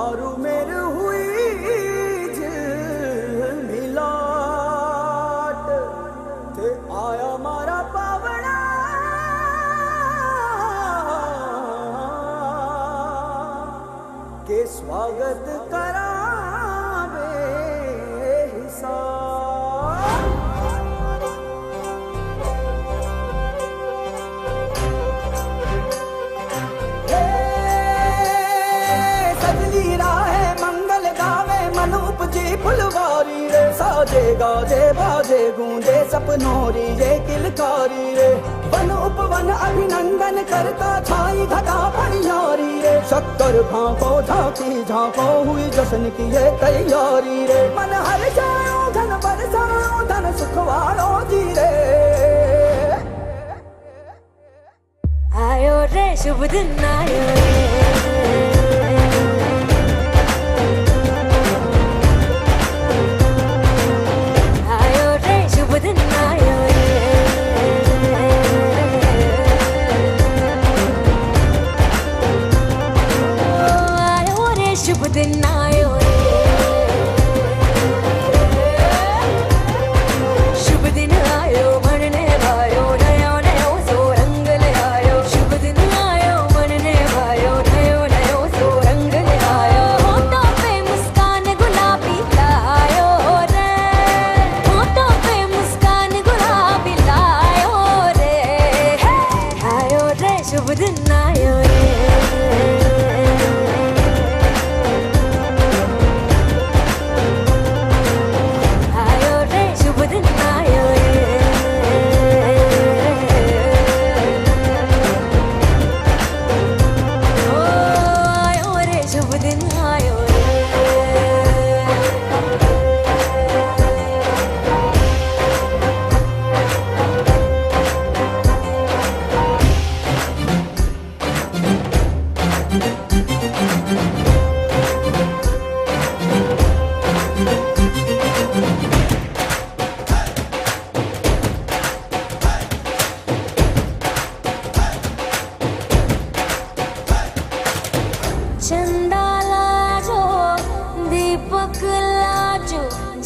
मारू मेर हुई मिलाट ते आया मारा पावड़ा के स्वागत करावे हिसाब। उपजी फुलवारी रे साजे गाजे बाजे गूंजे सपनोरी रे किलकारी रे वन उपवन अभिनंदन करता छाई घटा पनियारी रे शक्कर भांको झांकी झांको हुई जश्न की ये तैयारी रे मन हर जाओ धन बरसाओ धन सुखवारो जी रे। आयो रे शुभ दिन आयो रे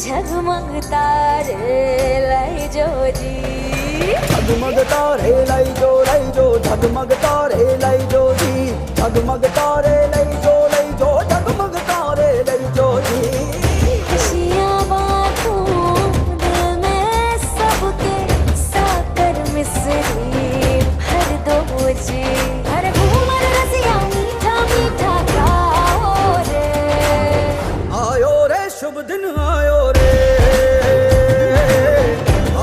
झगमग तारे लाई जो जी झगमग तारे लाई जो झगमग तारे लाई जो जी झगमग तारे लाई जो झगमग तारे लाई जो जी। खुशियाँ बांटूं दिल में सबके साकर मिसरी भर दो जी हर घूमर रसिया मीठा मीठा गाओ रे। आयो रे शुभ दिन आयो रे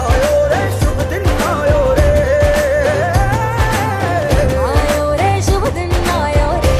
आयो रे शुभ दिन आयो रे आयो रे शुभ दिन आयो रे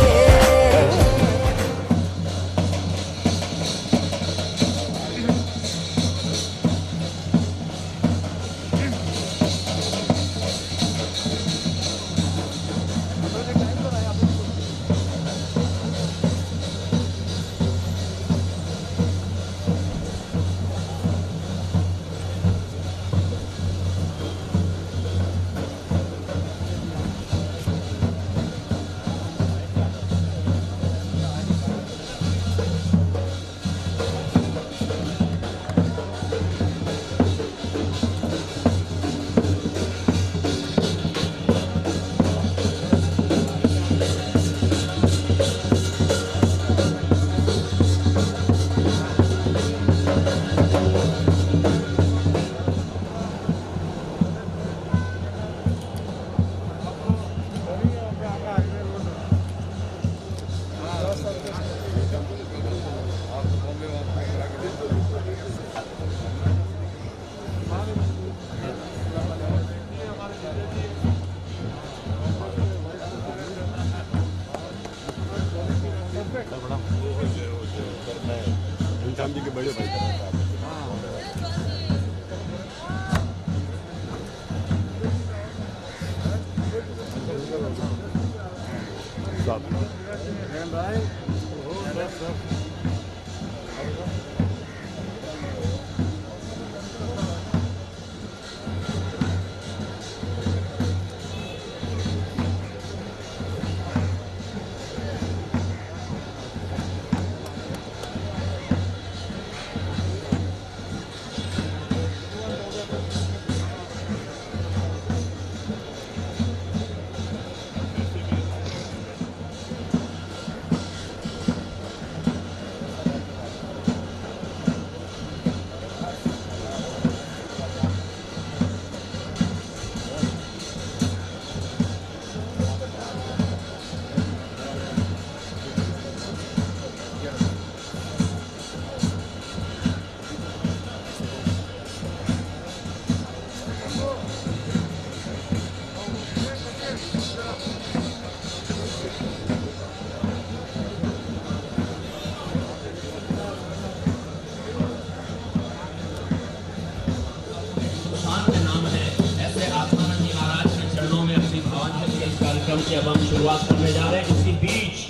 से अब हम शुरुआत करने जा रहे हैं। इसी बीच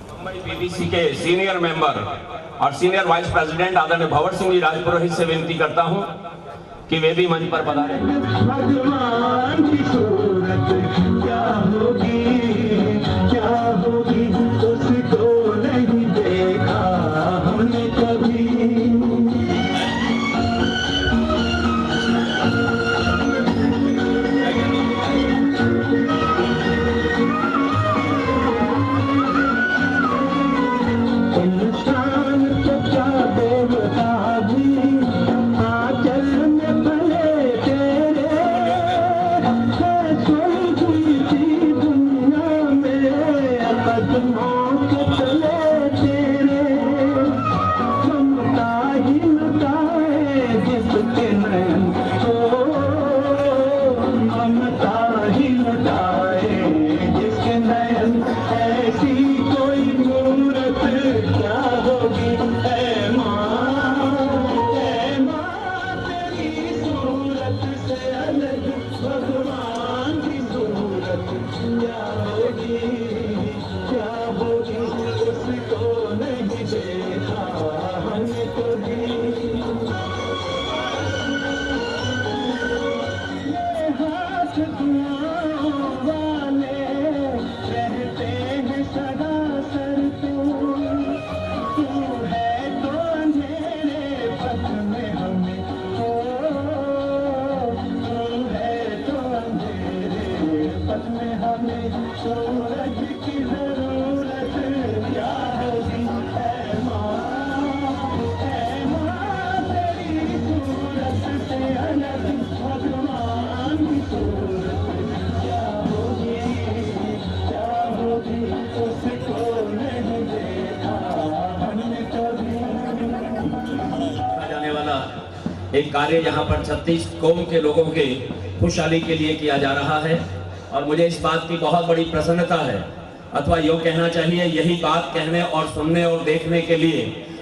मुंबई पीबीसी के सीनियर मेंबर और सीनियर वाइस प्रेसिडेंट आदरणीय भंवर सिंह जी राजपुरोहित से विनती करता हूं कि वे भी मंच पर पधारें। भगवान की सूरत क्या होगी उसको नहीं देखा हमने कभी। इंसान तो क्या देवता भी आंचल में भले तेरे कोई थी दुनिया में कदमों के तले तेरे ममता ही लुटाए जिसके नयन हो ममता ही लुटाए जिसके नयन ऐसी कोई मूरत क्या होगी ऐ माँ तेरी सूरत से अलग भगवान की सूरत क्या होगी उसको नहीं देखा हमने कभी। ये हाथ दुआओं वाले रहते हैं सदा सर पे तू है तो अंधेरे पथ में हमें हो तू है तो अंधेरे पथ में हमें सूरज की जरूरत क्या होगी ऐ माँ तेरी सूरत से अलग भगवान की सूरत क्या होगी उसको नहीं देखा हमने कभी। जाने वाला एक कार्य यहाँ पर 36 कौम के लोगों के खुशहाली के लिए किया जा रहा है और मुझे इस बात की बहुत बड़ी प्रसन्नता है, अथवा यूँ कहना चाहिए यही बात कहने और सुनने और देखने के लिए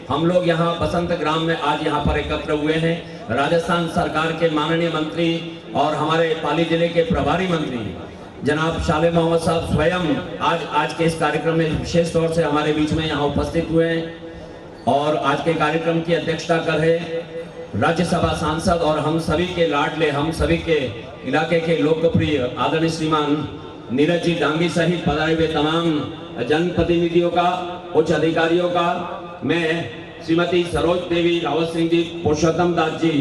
हम लोग यहाँ बसंत ग्राम में आज यहाँ पर एकत्र हुए हैं। राजस्थान सरकार के माननीय मंत्री और हमारे पाली जिले के प्रभारी मंत्री जनाब शाले मोहम्मद साहब स्वयं आज के इस कार्यक्रम में विशेष तौर से हमारे बीच में यहाँ उपस्थित हुए हैं और आज के कार्यक्रम की अध्यक्षता कर रहे राज्यसभा सांसद और हम सभी के लाडले, हम सभी के इलाके के लोकप्रिय आदरणीय श्रीमान नीरज जी डांगी सहित पधारे हुए तमाम जनप्रतिनिधियों का, उच्च अधिकारियों का, मैं श्रीमती सरोज देवी रावत सिंह जी, पुरुषोत्तम दास जी,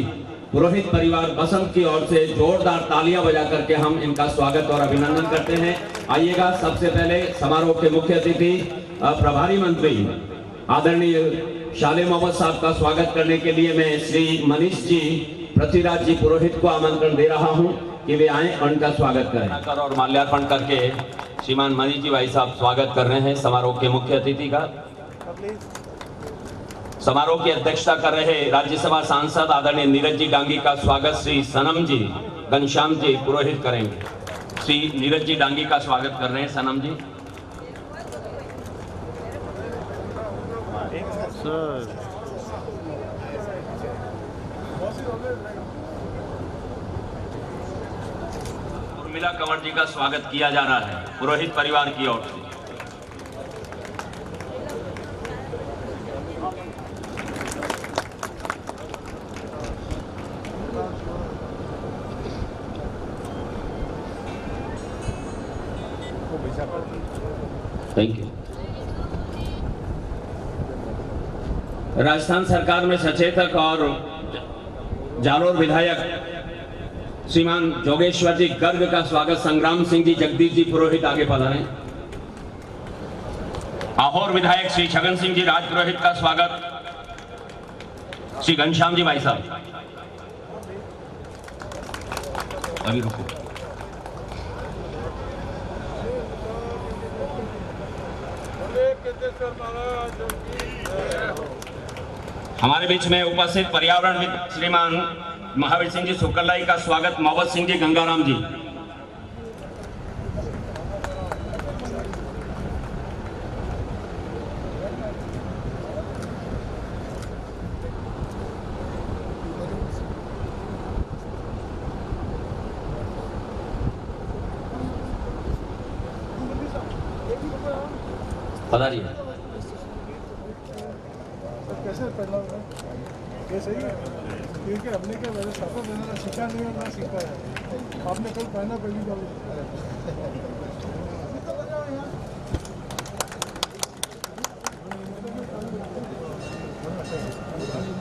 पुरोहित परिवार बसंत की ओर से जोरदार तालियां बजा करके हम इनका स्वागत और अभिनंदन करते हैं। आइएगा, सबसे पहले समारोह के मुख्य अतिथि प्रभारी मंत्री आदरणीय शाले मोहम्मद साहब का स्वागत करने के लिए मैं श्री मनीष जी पृथ्वीराज जी पुरोहित को आमंत्रण दे रहा हूं कि वे आए और उनका स्वागत करें और माल्यार्पण करके श्रीमान मनीष जी भाई साहब स्वागत कर रहे हैं समारोह के मुख्य अतिथि का। समारोह की अध्यक्षता कर रहे राज्यसभा सांसद आदरणीय नीरज जी डांगी का स्वागत श्री सनम जी घनश्याम जी पुरोहित करेंगे। श्री नीरज जी डांगी का स्वागत कर रहे हैं सनम जी। उर्मिला कंवर जी का स्वागत किया जा रहा है पुरोहित परिवार की ओर से। Thank you. राजस्थान सरकार में सचेतक और जालोर विधायक श्रीमान जोगेश्वर जी गर्ग का स्वागत संग्राम सिंह जी जगदीश जी पुरोहित आगे पधारें। आहोर विधायक श्री छगन सिंह जी राजपुरोहित का स्वागत श्री घनश्याम जी भाई साहब। अभी रुको। हमारे बीच में उपस्थित पर्यावरण श्रीमान महावीर सिंह जी सुकलाई का स्वागत मोहम्मद सिंह जी गंगाराम जी। बताइए। कैसे पहला ये सही है क्योंकि हमने क्या मेरे साथ मैंने सीखा नहीं और ना सीखा है। आपने कल पहना पहली बार।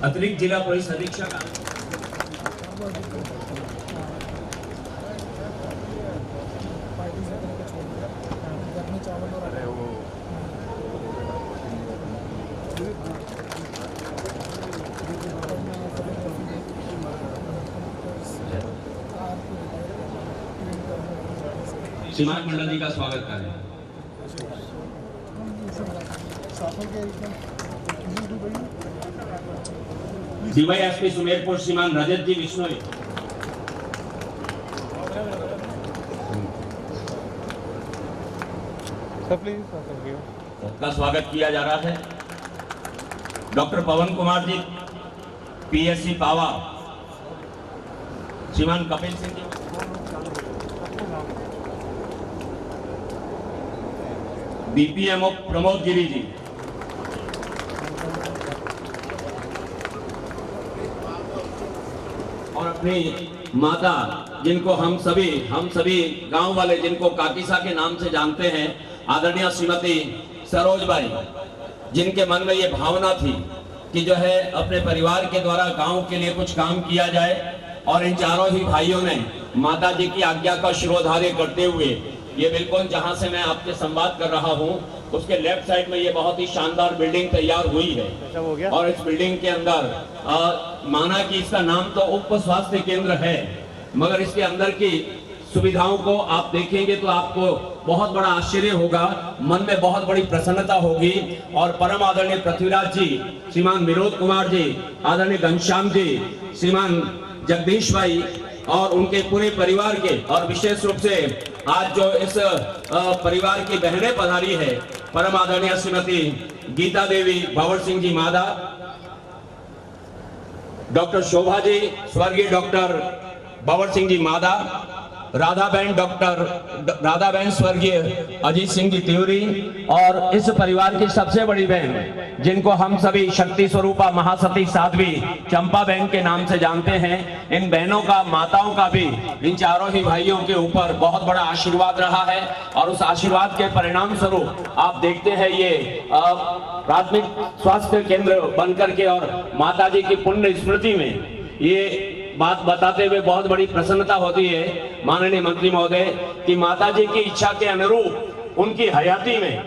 अतिरिक्त जिला पुलिस अधीक्षक सीमांत मंडल जी का स्वागत करें। डीवाईएसपी सुमेरपुर श्रीमान रजत जी बिश्नोई। का स्वागत किया जा रहा है। डॉक्टर पवन कुमार जी पीएससी पावा। श्रीमान कपिल सिंह जी। बीपीएमओ प्रमोद गिरी जी। और अपनी माता जिनको हम सभी गांव वाले जिनको काकीसा के नाम से जानते हैं, आदरणीय श्रीमती सरोजबाई, जिनके मन में ये भावना थी कि जो है अपने परिवार के द्वारा गांव के लिए कुछ काम किया जाए, और इन चारों ही भाइयों ने माता जी की आज्ञा का शिरोधार्य करते हुए ये बिल्कुल जहां से मैं आपसे संवाद कर रहा हूं उसके लेफ्ट साइड में ये बहुत ही शानदार बिल्डिंग तैयार हुई है। और इस बिल्डिंग के अंदर माना कि इसका नाम तो उप स्वास्थ्य केंद्र है, मगर इसके अंदर की सुविधाओं को आप देखेंगे तो आपको बहुत बड़ा आश्चर्य होगा, मन में बहुत बड़ी प्रसन्नता होगी। और परम आदरणीय पृथ्वीराज जी, श्रीमान विनोद कुमार जी, आदरणीय घनश्याम जी, श्रीमान जगदीश भाई और उनके पूरे परिवार के, और विशेष रूप से आज जो इस परिवार की बहनें पधारी है, परम आदरणीय श्रीमती गीता देवी भंवर सिंह जी मादा, डॉक्टर शोभा जी, स्वर्गीय डॉक्टर भंवर सिंह जी मादा, राधाबेन स्वर्गीय अजीत सिंह जी तिवारी, और इस परिवार की सबसे बड़ी बहन जिनको हम सभी शक्ति स्वरूपा महासती साध्वी चंपा बहन के नाम से जानते हैं, इन बहनों का, माताओं का भी इन चारों ही भाइयों के ऊपर बहुत बड़ा आशीर्वाद रहा है। और उस आशीर्वाद के परिणाम स्वरूप आप देखते हैं ये प्राथमिक स्वास्थ्य केंद्र बनकर के, और माता जी की पुण्य स्मृति में ये बात बताते हुए बहुत बड़ी प्रसन्नता होती है माननीय मंत्री महोदय कि माता जी की इच्छा के अनुरूप उनकी हयाती में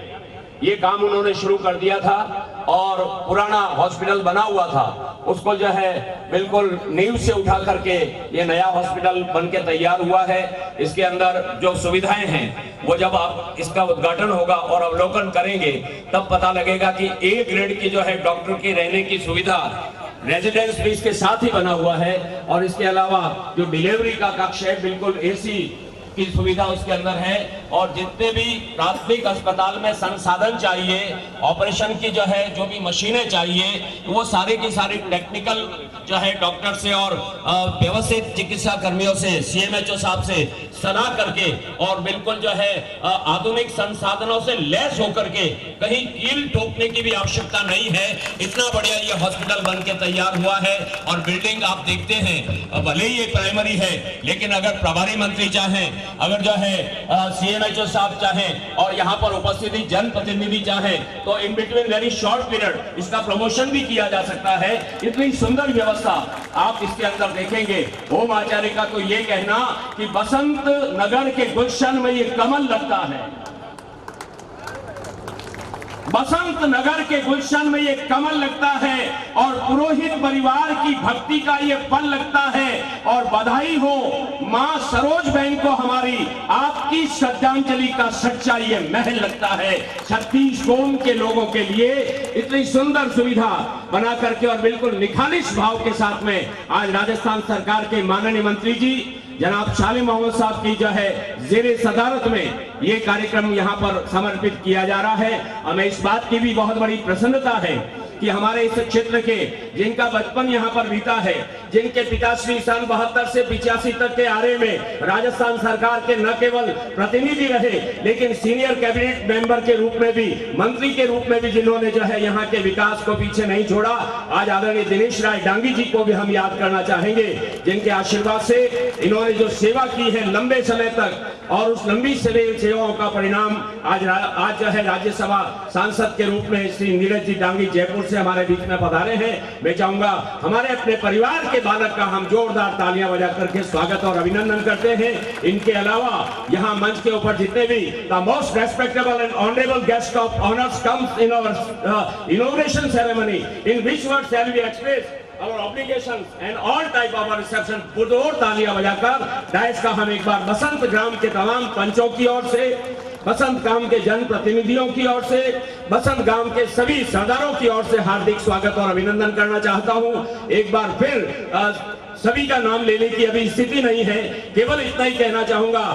ये काम उन्होंने शुरू कर दिया था, और पुराना हॉस्पिटल बना हुआ था उसको जो है बिल्कुल नींव से उठा करके ये नया हॉस्पिटल बन के तैयार हुआ है। इसके अंदर जो सुविधाएं हैं वो जब आप इसका उद्घाटन होगा और अवलोकन करेंगे तब पता लगेगा कि ए ग्रेड की जो है डॉक्टर की रहने की सुविधा रेजिडेंस भी इसके साथ ही बना हुआ है। और इसके अलावा जो डिलीवरी का कक्ष है बिल्कुल एसी की सुविधा उसके अंदर है, और जितने भी प्राथमिक अस्पताल में संसाधन चाहिए, ऑपरेशन की जो है जो भी मशीनें चाहिए, वो सारी की सारी टेक्निकल जो है डॉक्टर से और व्यवस्थित चिकित्सा कर्मियों से, सीएमएचओ साहब से सलाह करके और बिल्कुल जो है आधुनिक संसाधनों से लैस होकर के कहीं कील ठोकने की भी आवश्यकता नहीं है। इतना बढ़िया ये हॉस्पिटल बन के तैयार हुआ है। और बिल्डिंग आप देखते हैं भले ही ये प्राइमरी है, लेकिन अगर प्रभारी मंत्री चाहें, अगर जो है सीएमएचओ साहब चाहें और यहाँ पर उपस्थित जनप्रतिनिधि चाहें, तो in between very short period इसका प्रमोशन भी किया जा सकता है। इतनी सुंदर व्यवस्था आप इसके अंदर देखेंगे। ओम आचार्य का तो ये कहना कि बसंत नगर के गुलशन में ये कमल लगता है, बसंत नगर के गुलशन में ये कमल लगता है, और पुरोहित परिवार की भक्ति का ये फल लगता है। और बधाई हो मां सरोज बहन को हमारी, आपकी श्रद्धांजलि का सच्चा ये महल लगता है। 36 कौम के लोगों के लिए इतनी सुंदर सुविधा बना करके और बिल्कुल निखालिस भाव के साथ में आज राजस्थान सरकार के माननीय मंत्री जी जनाब शालिम मोहम्मद साहब की जो है ज़ेरे सदारत में ये कार्यक्रम यहाँ पर समर्पित किया जा रहा है। हमें इस बात की भी बहुत बड़ी प्रसन्नता है कि हमारे इस क्षेत्र के जिनका बचपन यहाँ पर बीता है, जिनके पिताश्री सन 72 से 85 तक के आरे में राजस्थान सरकार के न केवल प्रतिनिधि रहे, लेकिन सीनियर कैबिनेट मेंबर के रूप में भी, मंत्री के रूप में भी जिन्होंने जो है यहाँ के विकास को पीछे नहीं छोड़ा। आज आदरणीय दिनेश राय डांगी जी को भी हम याद करना चाहेंगे, जिनके आशीर्वाद से इन्होंने जो सेवा की है लंबे समय तक, और उस लंबी सेवाओं का परिणाम आज जो है राज्यसभा सांसद के रूप में श्री नीरज जी डांगी जयपुर से हमारे बीच में पधारे हैं। मैं चाहूंगा हमारे अपने परिवार के बालक का हम जोरदार तालियां बजा करके स्वागत और अभिनंदन करते हैं। इनके अलावा यहाँ मंच के ऊपर जितने भी the most respectable and honourable guest of honours comes in our inauguration ceremony in which word shall we express our obligations and all type of our reception। पुरजोर तालियां बजाकर डायस का हम एक बार बसंत ग्राम के तमाम पंचों की ओर से, बसंत गांव के जन प्रतिनिधियों की ओर से, बसंत गांव के सभी सरदारों की ओर से हार्दिक स्वागत और अभिनंदन करना चाहता हूं। एक बार फिर सभी का नाम लेने की अभी स्थिति नहीं है, केवल इतना ही कहना चाहूंगा,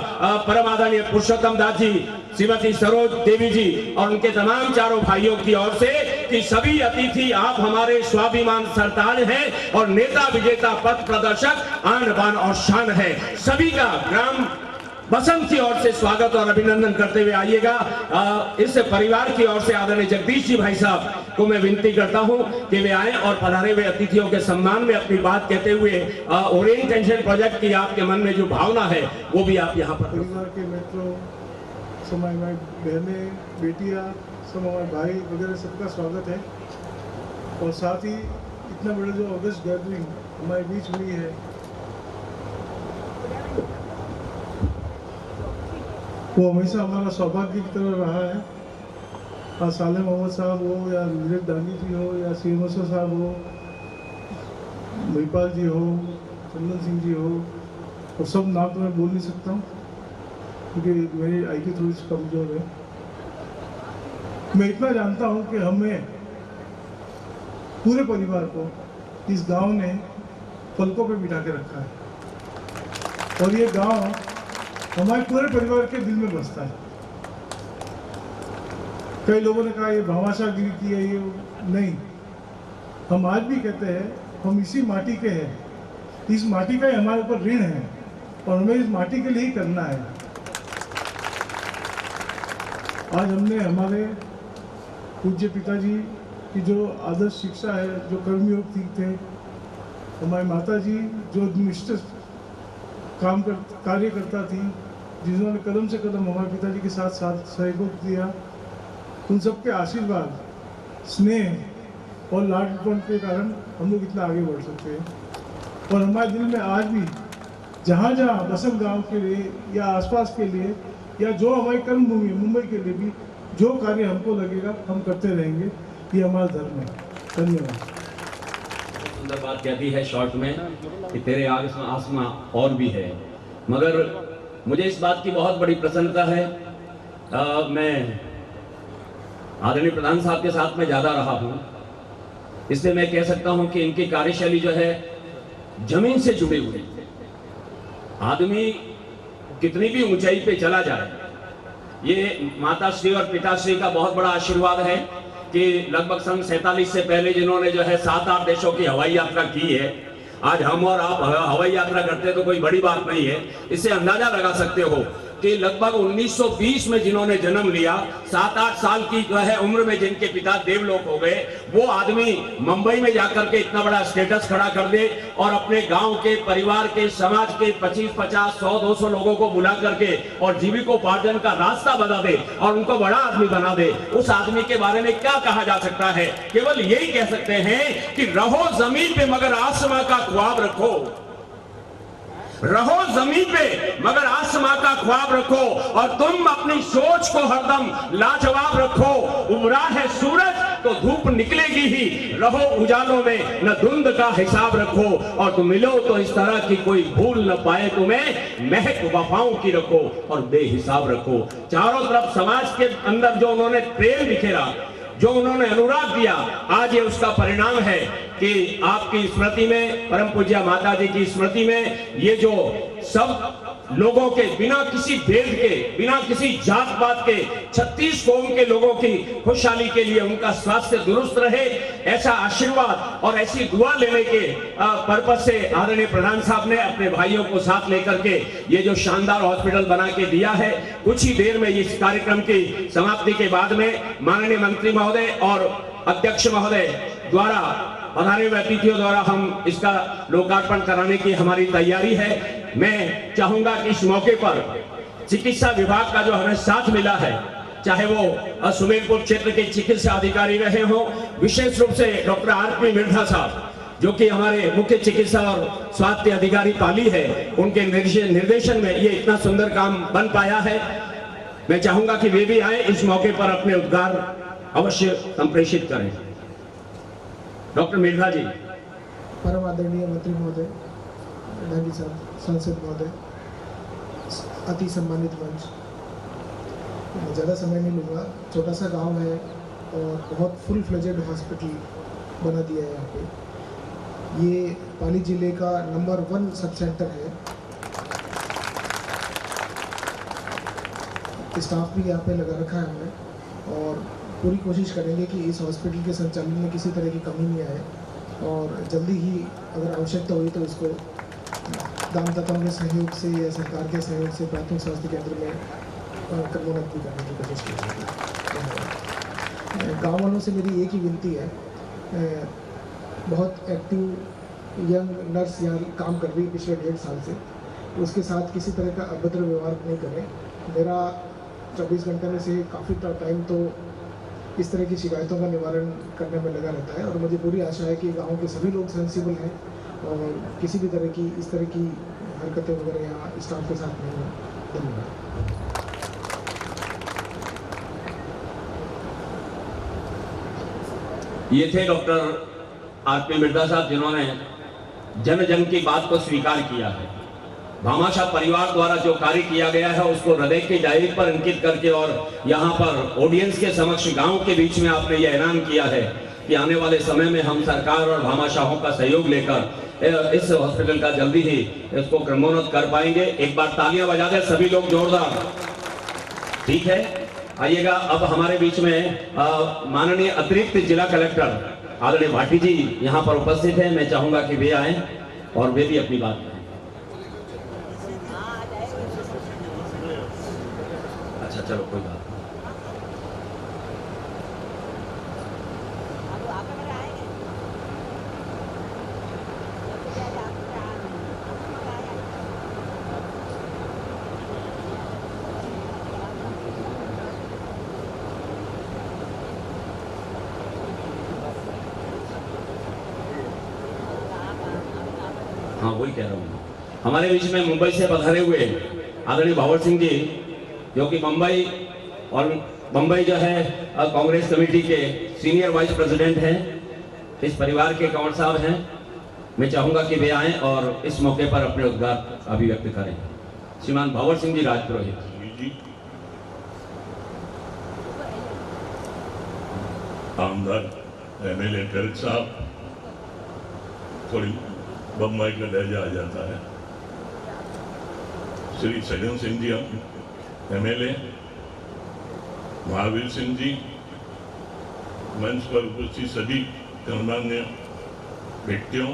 परम आदरणीय पुरुषोत्तम दास जी, श्रीमती सरोज देवी जी और उनके तमाम चारों भाइयों की ओर से कि सभी अतिथि आप हमारे स्वाभिमान सरताज हैं और नेता विजेता पथ प्रदर्शक आन बान और शान है। सभी का ग्राम बसंत की ओर से स्वागत और अभिनंदन करते हुए आइएगा। इस परिवार की ओर से आदरणीय जगदीश जी भाई साहब को मैं विनती करता हूं कि वे आए और पधारे हुए अतिथियों के सम्मान में अपनी बात कहते हुए ओरिएंटेशन प्रोजेक्ट की आपके मन में जो भावना है वो भी आप यहाँ पर। परिवार के मित्रों, सब हमारी बहनें, बेटियाँ, सब हमारे भाई वगैरह सबका स्वागत है। और साथ ही इतना बड़ा जो ऑगस्ट गैदरिंग हमारे बीच हुई है, वो हमेशा हमारा सौभाग्य की तरह रहा है। और साले मोहम्मद साहब हो या नीरज डांगी जी हो या सीएमएसओ साहब हो, महिपाल जी हो, चंदन सिंह जी हो, और सब नाम तो मैं बोल नहीं सकता हूँ क्योंकि मेरी आईक्यू थोड़ी सी कमजोर है। मैं इतना जानता हूँ कि हमें पूरे परिवार को इस गांव ने पलकों पे बिठा के रखा है और ये गांव हमारे पूरे परिवार के दिल में बसता है। कई लोगों ने कहा ये भामाशाहगिरी की है, ये नहीं, हम आज भी कहते हैं हम इसी माटी के हैं, इस माटी का ही हमारे ऊपर ऋण है और हमें इस माटी के लिए ही करना है। आज हमने हमारे पूज्य पिताजी की जो आदर्श शिक्षा है, जो कर्मयोग थे, हमारी माता जी जो निष्ठ कार्य करता थी, जिन्होंने कदम से कदम हमारे पिताजी के साथ साथ सहयोग दिया, उन सबके आशीर्वाद, स्नेह और लाडपन के कारण हम लोग इतना आगे बढ़ सकते हैं। और हमारे दिल में आज भी जहाँ जहाँ बसंत गांव के लिए या आसपास के लिए या जो हमारी कर्मभूमि है मुंबई के लिए भी जो कार्य हमको लगेगा हम करते रहेंगे, ये हमारा धर्म है। धन्यवाद। सुंदर बात कहती है शॉर्ट में कि तेरे आसमां और भी है, मगर मुझे इस बात की बहुत बड़ी प्रसन्नता है। मैं आदरणीय प्रधान साहब के साथ में ज्यादा रहा हूं, इसलिए मैं कह सकता हूं कि इनकी कार्यशैली जो है जमीन से जुड़ी हुई। आदमी कितनी भी ऊंचाई पे चला जाए, ये माताश्री और पिताश्री का बहुत बड़ा आशीर्वाद है कि लगभग सन 47 से पहले जिन्होंने जो है 7-8 देशों की हवाई यात्रा की है, आज हम और आप हवाई यात्रा करते तो कोई बड़ी बात नहीं है। इससे अंदाजा लगा सकते हो कि लगभग 1920 में जिन्होंने जन्म लिया, 7-8 साल की जो है उम्र में जिनके पिता देवलोक हो गए, वो आदमी मुंबई में जाकर के इतना बड़ा स्टेटस खड़ा कर दे और अपने गांव के, परिवार के, समाज के 25-50, 100-200 लोगों को बुला करके और जीविकोपार्जन का रास्ता बता दे और उनको बड़ा आदमी बना दे। उस आदमी के बारे में क्या कहा जा सकता है? केवल यही कह सकते हैं कि रहो जमीन पे मगर आसमां का ख्वाब रखो, रहो जमीन पे मगर आसमां का ख्वाब रखो और तुम अपनी सोच को हरदम लाजवाब रखो। उभरा है सूरज तो धूप निकलेगी ही, रहो उजालों में न धुंध का हिसाब रखो और तुम मिलो तो इस तरह की कोई भूल न पाए तुम्हें, महक वफाओं की रखो और बेहिसाब रखो। चारों तरफ समाज के अंदर जो उन्होंने प्रेम बिखेरा, जो उन्होंने अनुराग दिया, आज ये उसका परिणाम है कि आपकी स्मृति में, परम पूज्य माता जी की स्मृति में, ये जो सब लोगों के बिना किसी भेद के, बिना किसी जात पात के 36 कौम के लोगों की खुशहाली के लिए उनका स्वास्थ्य दुरुस्त रहे, ऐसा आशीर्वाद और ऐसी दुआ लेने के पर्पस से आदरणीय प्रधान साहब ने अपने भाइयों को साथ लेकर के ये जो शानदार हॉस्पिटल बना के दिया है। कुछ ही देर में इस कार्यक्रम की समाप्ति के बाद में माननीय मंत्री महोदय और अध्यक्ष महोदय द्वारा, पधारे हुए अतिथियों द्वारा हम इसका लोकार्पण कराने की हमारी तैयारी है। मैं चाहूंगा कि इस मौके पर चिकित्सा विभाग का जो हमें साथ मिला है, चाहे वो सुमेरपुर क्षेत्र के चिकित्सा अधिकारी रहे हों, विशेष रूप से डॉक्टर आरपी मिर्धा साहब जो कि हमारे मुख्य चिकित्सा और स्वास्थ्य अधिकारी पाली है, उनके निर्देशन में ये इतना सुंदर काम बन पाया है। मैं चाहूंगा कि वे भी आए, इस मौके पर अपने उद्गार अवश्य संप्रेषित करें। डॉक्टर मिर्धा जी। परम आदरणीय मंत्री महोदय, गांधी साहब, सांसद महोदय, अति सम्मानित मंच, ज़्यादा समय नहीं लूँगा। छोटा सा गांव है और बहुत फुल फ्लेजेड हॉस्पिटल बना दिया है यहाँ पे। ये पाली जिले का नंबर 1 सब सेंटर है। स्टाफ भी यहाँ पे लगा रखा है हमने और पूरी कोशिश करेंगे कि इस हॉस्पिटल के संचालन में किसी तरह की कमी नहीं आए और जल्दी ही अगर आवश्यकता हुई तो इसको दानदाताओं के सहयोग से या सरकार के सहयोग से प्राथमिक स्वास्थ्य केंद्र में क्रमोन्नत भी करने की कोशिश की जाएगी। गाँव वालों से मेरी एक ही विनती है, बहुत एक्टिव यंग नर्स यहाँ काम कर रही है पिछले 1.5 साल से, उसके साथ किसी तरह का अभद्र व्यवहार नहीं करें। मेरा 24 घंटे में से काफ़ी टाइम तो इस तरह की शिकायतों का निवारण करने में लगा रहता है और मुझे पूरी आशा है कि गांव के सभी लोग सेंसिबल हैं और किसी भी तरह की इस तरह की हरकतें वगैरह यहाँ स्टाफ के साथ नहीं हैं। धन्यवाद। ये थे डॉक्टर आरपी मिर्धा साहब जिन्होंने जन जन की बात को स्वीकार किया है। भामाशाह परिवार द्वारा जो कार्य किया गया है उसको हृदय की डायरी पर अंकित करके और यहाँ पर ऑडियंस के समक्ष गांव के बीच में आपने ये ऐलान किया है कि आने वाले समय में हम सरकार और भामाशाहों का सहयोग लेकर इस हॉस्पिटल का जल्दी ही इसको क्रमोन्नत कर पाएंगे। एक बार तालियां बजा दें सभी लोग जोरदार। ठीक है, आइएगा अब हमारे बीच में माननीय अतिरिक्त जिला कलेक्टर आदरणीय भाटी जी यहाँ पर उपस्थित है। मैं चाहूंगा कि वे आए और वे भी अपनी बात करें। अच्छा चलो कोई बात नहीं। हाँ वही कह रहा हूँ। हमारे बीच में मुंबई से पधारे हुए आदरणीय भावर सिंह जी जो कि मुंबई जो है कांग्रेस कमेटी के सीनियर वाइस प्रेसिडेंट हैं, इस परिवार के कंवर साहब हैं। मैं चाहूंगा कि वे आएं और इस मौके पर अपने उद्गार अभिव्यक्त करें। श्रीमान भावर सिंह जी राजपुरोहित जी। आमदार एमएलए गर्ग साहब, थोड़ी बम्बई का लहजा आ जाता है। श्री सज्जन सिंह जी एमएलए, महावीर सिंह जी, मंच पर उपस्थित सभी गणमान्य व्यक्तियों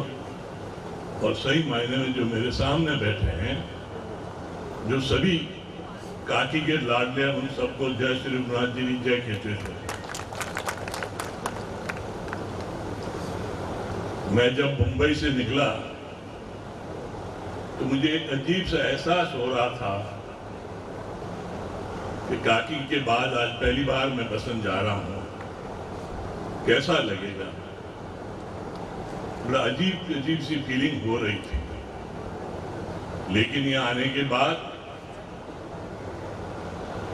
और सही मायने में जो मेरे सामने बैठे हैं, जो सभी काकी के लाडले, उन सबको जय श्री रघुनाथ जी की जय कहते हुए मैं जब मुंबई से निकला तो मुझे एक अजीब सा एहसास हो रहा था कि काकी के बाद आज पहली बार मैं बसन जा रहा हूं, कैसा लगेगा। बड़ा अजीब सी फीलिंग हो रही थी। लेकिन यहाँ आने के बाद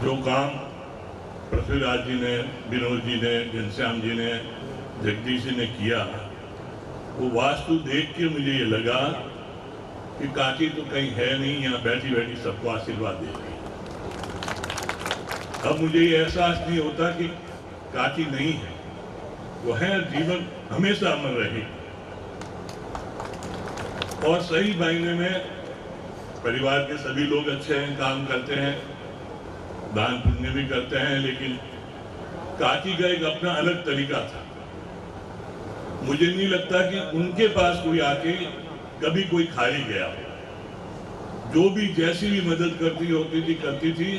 जो काम पृथ्वीराज जी ने, विनोद जी ने, घनश्याम जी ने, जगदीश जी ने किया, वो वास्तु देख के मुझे ये लगा कि काकी तो कहीं है नहीं, यहाँ बैठी बैठी सबको आशीर्वाद दे रही। अब मुझे ये एहसास नहीं होता कि काकी नहीं है, वो है, जीवन हमेशा अमर रहे। और सही मायने में परिवार के सभी लोग अच्छे हैं, काम करते हैं, दान पुण्य भी करते हैं, लेकिन काकी का एक अपना अलग तरीका था। मुझे नहीं लगता कि उनके पास कोई आके कभी कोई खाली गया हो। जो भी जैसी भी मदद करती थी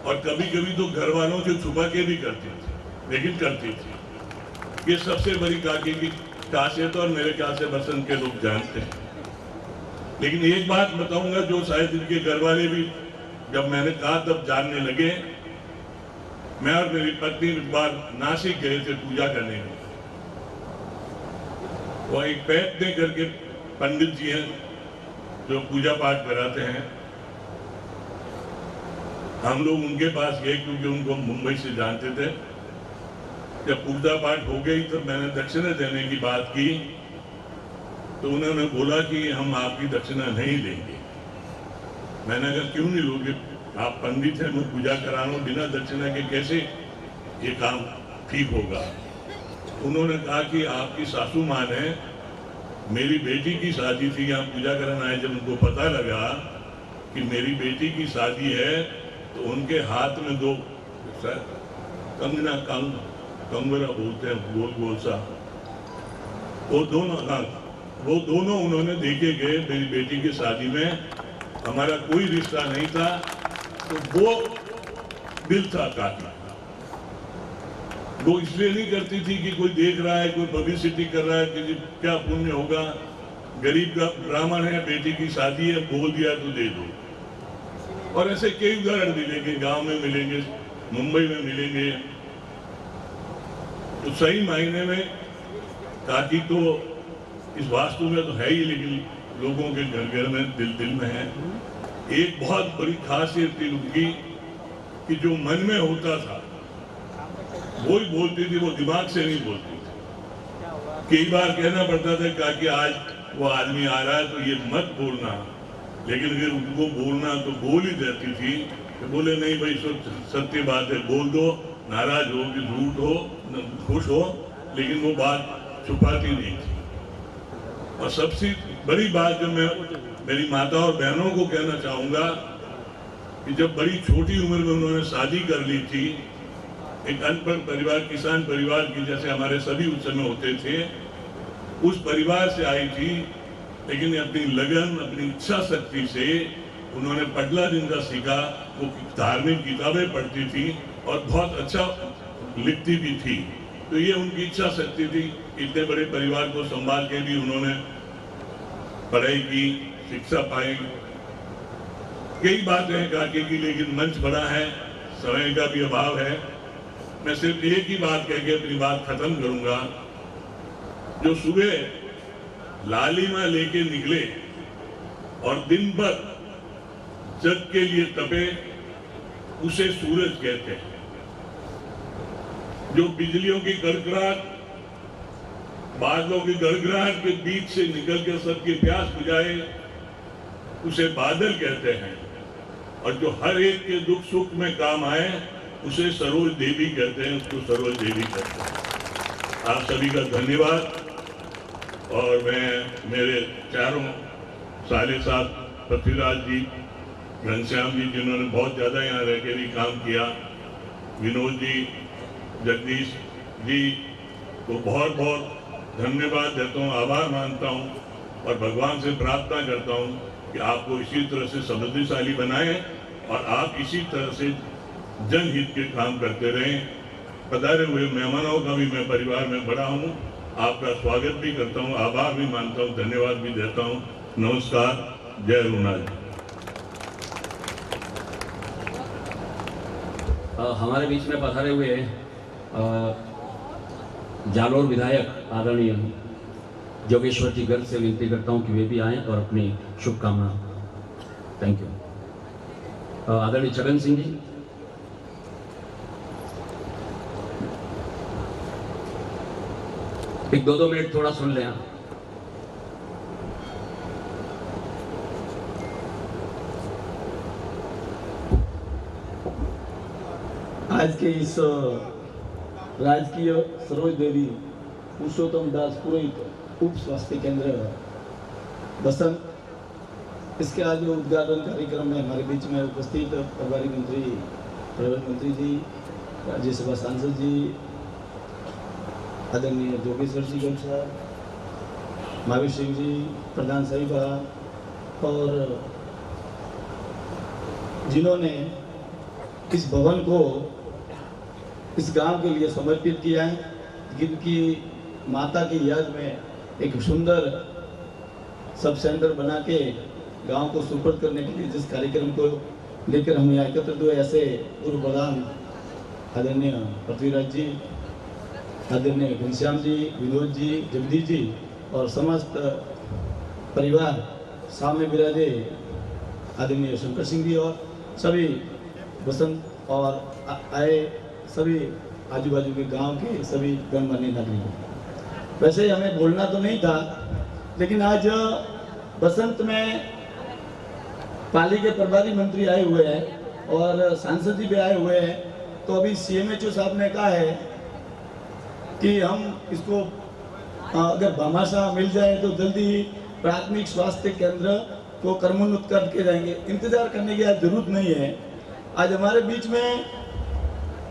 और कभी कभी तो घर वालों से छुपा के भी करती थी, लेकिन करती थी। ये सबसे बड़ी काकी की खासियत और मेरे ख्याल से बसंत के लोग जानते हैं। लेकिन एक बात बताऊंगा जो शायद इनके घर वाले भी जब मैंने कहा तब जानने लगे। मैं और मेरी पत्नी एक बार नासिक गए थे पूजा करने में। वो एक पैतने करके पंडित जी हैं जो पूजा पाठ कराते हैं। हम लोग उनके पास गए क्योंकि उनको मुंबई से जानते थे। जब पूजा पाठ हो गई तो मैंने दक्षिणा देने की बात की तो उन्होंने बोला कि हम आपकी दक्षिणा नहीं लेंगे। मैंने कहा क्यों नहीं लोगे? आप पंडित हैं, मैं पूजा करा रहा हूं, बिना दक्षिणा के कैसे ये काम ठीक होगा? उन्होंने कहा कि आपकी सासू मां ने, मेरी बेटी की शादी थी, यहाँ पूजा कराना है, जब उनको पता लगा कि मेरी बेटी की शादी है तो उनके हाथ में दो कंगना कंगरा बोलते हैं, गोल गोल सा, वो दोनों उन्होंने देके गए मेरी बेटी की शादी में। हमारा कोई रिश्ता नहीं था, तो वो दिल था काकी। वो इसलिए नहीं करती थी कि कोई देख रहा है, कोई पब्लिसिटी कर रहा है कि क्या पुण्य होगा, गरीब का ब्राह्मण है, बेटी की शादी है, बोल दिया तो दे दो। और ऐसे कई उदाहरण मिलेंगे, गांव में मिलेंगे, मुंबई में मिलेंगे। तो सही मायने में काकी तो इस वास्तु में तो है ही, लेकिन लोगों के घर घर में दिल में है। एक बहुत बड़ी खासियत थी उनकी कि जो मन में होता था वो ही बोलती थी, वो दिमाग से नहीं बोलती थी। कई बार कहना पड़ता था कि आज वो आदमी आ रहा है तो ये मत बोलना, लेकिन अगर उनको बोलना तो बोल ही देती थी। तो बोले नहीं भाई, सत्य बात है, बोल दो, नाराज हो कि झूठ हो, खुश हो, लेकिन वो बात छुपाती नहीं थी। और सबसे बड़ी बात जो मैं मेरी माता और बहनों को कहना चाहूंगा कि जब बड़ी छोटी उम्र में उन्होंने शादी कर ली थी, एक अनपढ़ परिवार, किसान परिवार की जैसे हमारे सभी उस समय होते थे, उस परिवार से आई थी, लेकिन अपनी लगन, अपनी इच्छा शक्ति से उन्होंने पढ़ना जिनका सीखा। वो धार्मिक किताबें पढ़ती थी और बहुत अच्छा लिखती भी थी। तो ये उनकी इच्छा शक्ति थी। इतने बड़े परिवार को संभाल के भी उन्होंने पढ़ाई की, शिक्षा पाई। कई बातें हैं काकी की, लेकिन मंच बड़ा है, समय का भी अभाव है। मैं सिर्फ एक ही बात कह के अपनी बात खत्म करूंगा। जो सुबह लालिमा लेके निकले और दिन भर जग के लिए तपे, उसे सूरज कहते हैं। जो बिजलियों की गड़गड़ाहट, बादलों की गड़गड़ाहट के बीच से निकल के सबकी प्यास बुझाए, उसे बादल कहते हैं। और जो हर एक के दुख सुख में काम आए, उसे सरोज देवी कहते हैं, उसको सरोज देवी कहते हैं। आप सभी का धन्यवाद। और मैं मेरे चारों साले साथ पृथ्वीराज जी, घनश्याम जी, जिन्होंने बहुत ज़्यादा यहाँ रह के भी काम किया, विनोद जी, जगदीश जी को बहुत बहुत धन्यवाद देता हूँ, आभार मानता हूँ और भगवान से प्रार्थना करता हूँ कि आपको इसी तरह से समृद्धिशाली बनाए और आप इसी तरह से जनहित के काम करते रहें। पधारे हुए मेहमानों का भी मैं परिवार में बड़ा हूँ, आपका स्वागत भी करता हूँ, आभार भी मानता हूँ, धन्यवाद भी देता हूँ। नमस्कार, जय रुनाल। हमारे बीच में पधारे हुए जालोर विधायक आदरणीय जोगेश्वर जी गर्ग से विनती करता हूं कि वे भी आएं और अपनी शुभकामना। Thank you. आदरणीय छगन सिंह जी, एक 2 मिनट थोड़ा सुन लें आप। आज के इस राजकीय सरोज देवी पुरुषोत्तम दास पुरोहित उप स्वास्थ्य केंद्र बसंत, इसके आज उद्घाटन कार्यक्रम में हमारे बीच में उपस्थित प्रभारी मंत्री प्रभारी मंत्री जी, राज्यसभा सांसद जी, आदरणीय जोगेश्वर जी गौड़ साहब, महावीर सिंह जी, प्रधान साहिबा और जिन्होंने इस भवन को इस गांव के लिए समर्पित किया है, जिनकी माता की याद में एक सुंदर सब सेंटर बना के गांव को सुपुर्द करने के लिए जिस कार्यक्रम को लेकर हम यहाँ एकत्रित हुए, ऐसे पूर्व प्रधान आदरणीय पृथ्वीराज जी, आदरणीय घनश्याम जी, विनोद जी, जगदीश जी और समस्त परिवार सामने विराजे आदरणीय शंकर सिंह जी और सभी बसंत और आए सभी आजू बाजू के गांव के सभी गणमान्य नागरिकों। वैसे हमें बोलना तो नहीं था, लेकिन आज बसंत में पाली के प्रभारी मंत्री आए हुए हैं और सांसद जी भी आए हुए हैं, तो अभी CMHO साहब ने कहा है कि हम इसको अगर भामाशाह मिल जाए तो जल्दी ही प्राथमिक स्वास्थ्य केंद्र को कर्मोन्नत करके जाएंगे। इंतजार करने की आज जरूरत नहीं है। आज हमारे बीच में